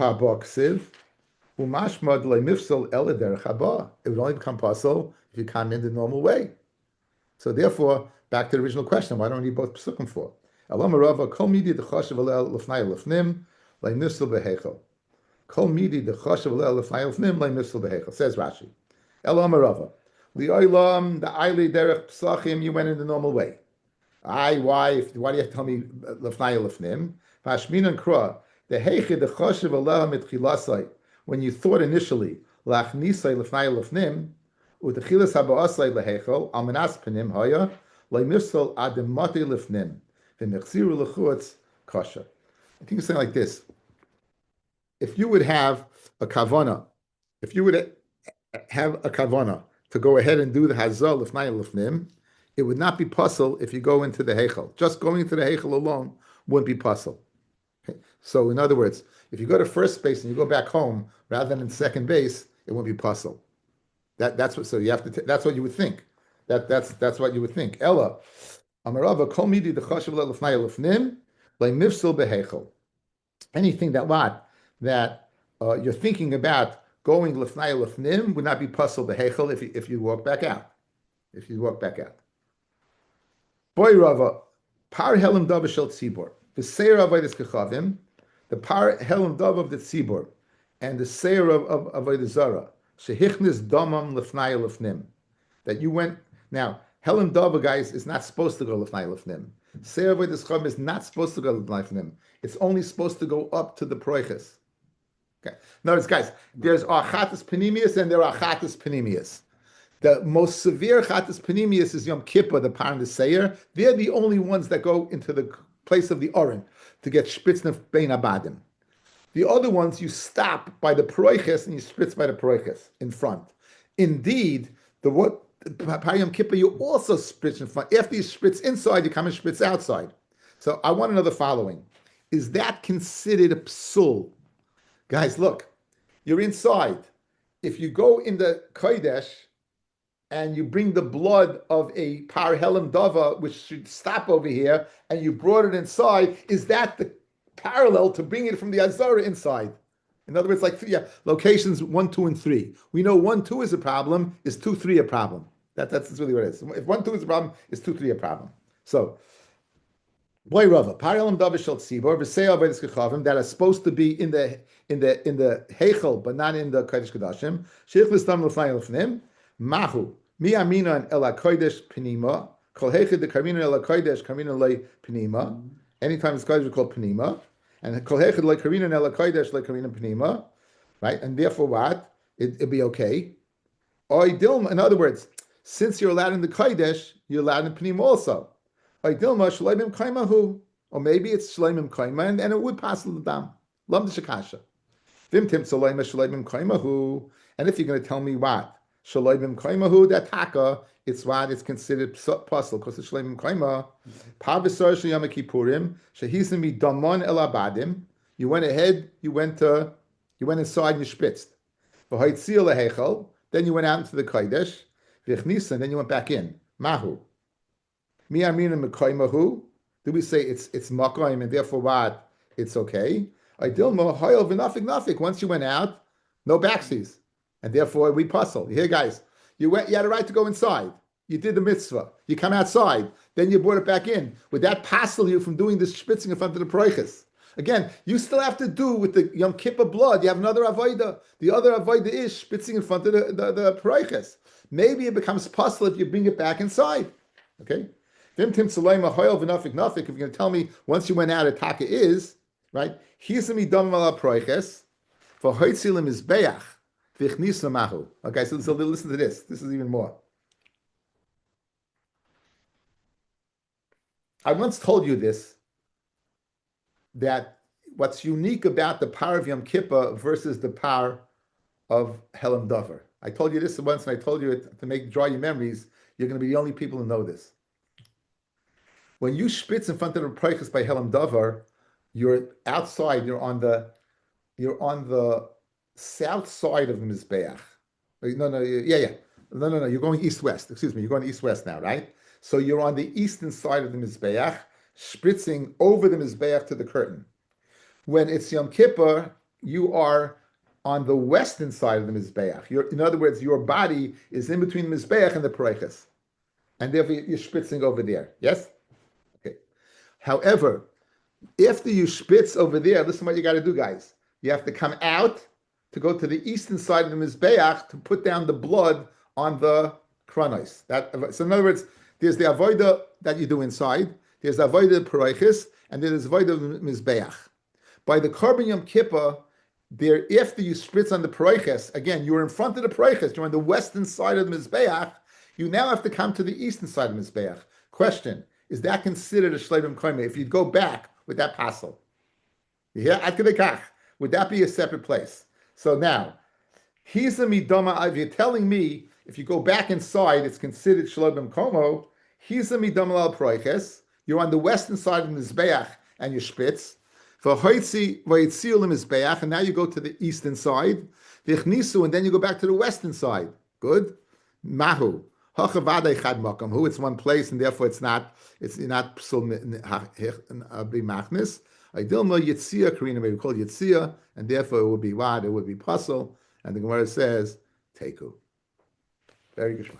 only become possible if you come in the normal way. So therefore, back to the original question, why don't we need both pesukim for? Says Rashi. You went in the normal way. Why do you have to tell me lefnai lefnim? Pashminan kra the heichid the choshev aleha mitchilasai. When you thought initially lachnisai lefnai lefnim u'techilas habaasai lehechol almanas penim haya leimifsal ademati lefnim v'mechziru lechutz kasha. I think it's something like this. If you would have a kavana, to go ahead and do the hazal lefnai lefnim, it would not be possible if you go into the heichel. Just going into the heichel alone wouldn't be possible. Okay. So, in other words, if you go to first base and you go back home rather than second base, it wouldn't be possible. That's what. So you have to. That's what you would think. That's what you would think. Ella, Amarava kol midi the chashav lefnai lefnim leimifsel beheichel. Anything that you're thinking about going lefnai lefnim would not be possible beheichel if you walk back out. If you walk back out. Boy Rava, par helam dav shel tzibor. The seir avodas kechavim, the par helam dav of the tzibor, and the seir of avodas zara. Shehichnis damam lefnai lefnim. That you went now. Helam dav, guys, is not supposed to go lefnai lefnim. Seir avodas kechavim is not supposed to go lefnai lefnim. It's only supposed to go up to the proiches. Okay. Notice, guys, there's achatas penimius and there are achatas penimius. The most severe chatas panemius is Yom Kippur, the par and the seir. They're the only ones that go into the place of the oren to get spritzn bein abadim. The other ones you stop by the paroiches and you spritz by the paroiches in front. Indeed, par Yom Kippur you also spritz in front. After you spritz inside, you come and spritz outside. So I want to know the following: is that considered a psul? Guys, look, you're inside. If you go in the kodesh and you bring the blood of a par helam dava, which should stop over here, and you brought it inside, is that the parallel to bring it from the Azara inside? In other words, locations 1, 2, and 3. We know 1, 2 is a problem, is 2, 3 a problem. That's really what it is. If 1, 2 is a problem, is 2, 3 a problem. So, boy Rava, par helam dava shel tzibor, v'sei avodas kechavim, that are supposed to be in the heichel, but not in the kodesh kodashim. Sheich l'stam l'fnai l'fnim, mahu. Mi aminan el hakodesh penima. Kol hechid the karmina el hakodesh karmina le penima. Anytime it's kodesh we call penima, and kol hechid le karmina el hakodesh le karmina penima, right? And therefore, what it'd be okay. Oy dilma. In other words, since you're allowed in the kodesh, you're allowed in penima also. Oy dilma shleimim kaimahu, or maybe it's shleimim kaima, and it would pass the dam. Lam d'shakasha. Vim tim tzaleim shleimim kaimahu. And if you're going to tell me what? Shaloimim Kaimahu, that taka, it's what it's considered puzzle because it's Shaloimim Kaima. Pavisar Shayam Kippurim, Shahizimi Damon El Abadim. You went ahead, you went inside and you spritzed. V'haitzil Lehechel, then you went out into the Kodesh, V'chnisan, then you went back in. Mahu. Mi Aminim Kaimahu. Do we say it's Makayim and therefore what? It's okay. Idilma Hayel V'nafik Nafik. Once you went out, no backsies. And therefore we puzzle. Here, guys, you had a right to go inside. You did the mitzvah. You come outside. Then you brought it back in. Would that puzzle you from doing this spritzing in front of the paroiches? Again, you still have to do with the Yom Kippur blood. You have another avodah. The other avodah is spritzing in front of the paroiches. Maybe it becomes puzzle if you bring it back inside. Okay? If you're going to tell me once you went out, a taka is, right? Okay, so listen to this. This is even more. I once told you this, that what's unique about the power of Yom Kippur versus the power of Helam Dover. I told you this once, and I told you it to draw your memories. You're going to be the only people who know this. When you spitz in front of the Preiches by Helam Dover, you're outside. You're on the south side of the Mizbeach. No. You're going east-west. Excuse me. You're going east-west now, right? So you're on the eastern side of the Mizbeach, spritzing over the Mizbeach to the curtain. When it's Yom Kippur, you are on the western side of the Mizbeach. In other words, your body is in between the Mizbeach and the Pareiches. And therefore you're spritzing over there. Yes? Okay. However, after you spritz over there, listen what you got to do, guys. You have to come out to go to the eastern side of the Mizbeach to put down the blood on the Kronos. So in other words, there's the avodah that you do inside, there's the avodah Pareiches, and there's the avodah Mizbeach. By the Korban Yom Kippur, there, after you spritz on the Pareiches, again, you're in front of the Pareiches, you're on the western side of the Mizbeach, you now have to come to the eastern side of the Mizbeach. Question, is that considered a Shleidim Koime? If you go back with that passel, would that be a separate place? So now, he's a midama. If you're telling me, if you go back inside, it's considered Shleidim Komo, he's a midama al Pareiches, you're on the western side of the Mizbeach, and you spritz, and now you go to the eastern side, and then you go back to the western side. Good. Mahu. Who it's one place, and therefore it's not b'machnis. Idilma yitzia karina may be called yitzia, and therefore it would be what? It would be puzzle. And the Gemara says teku. Very good.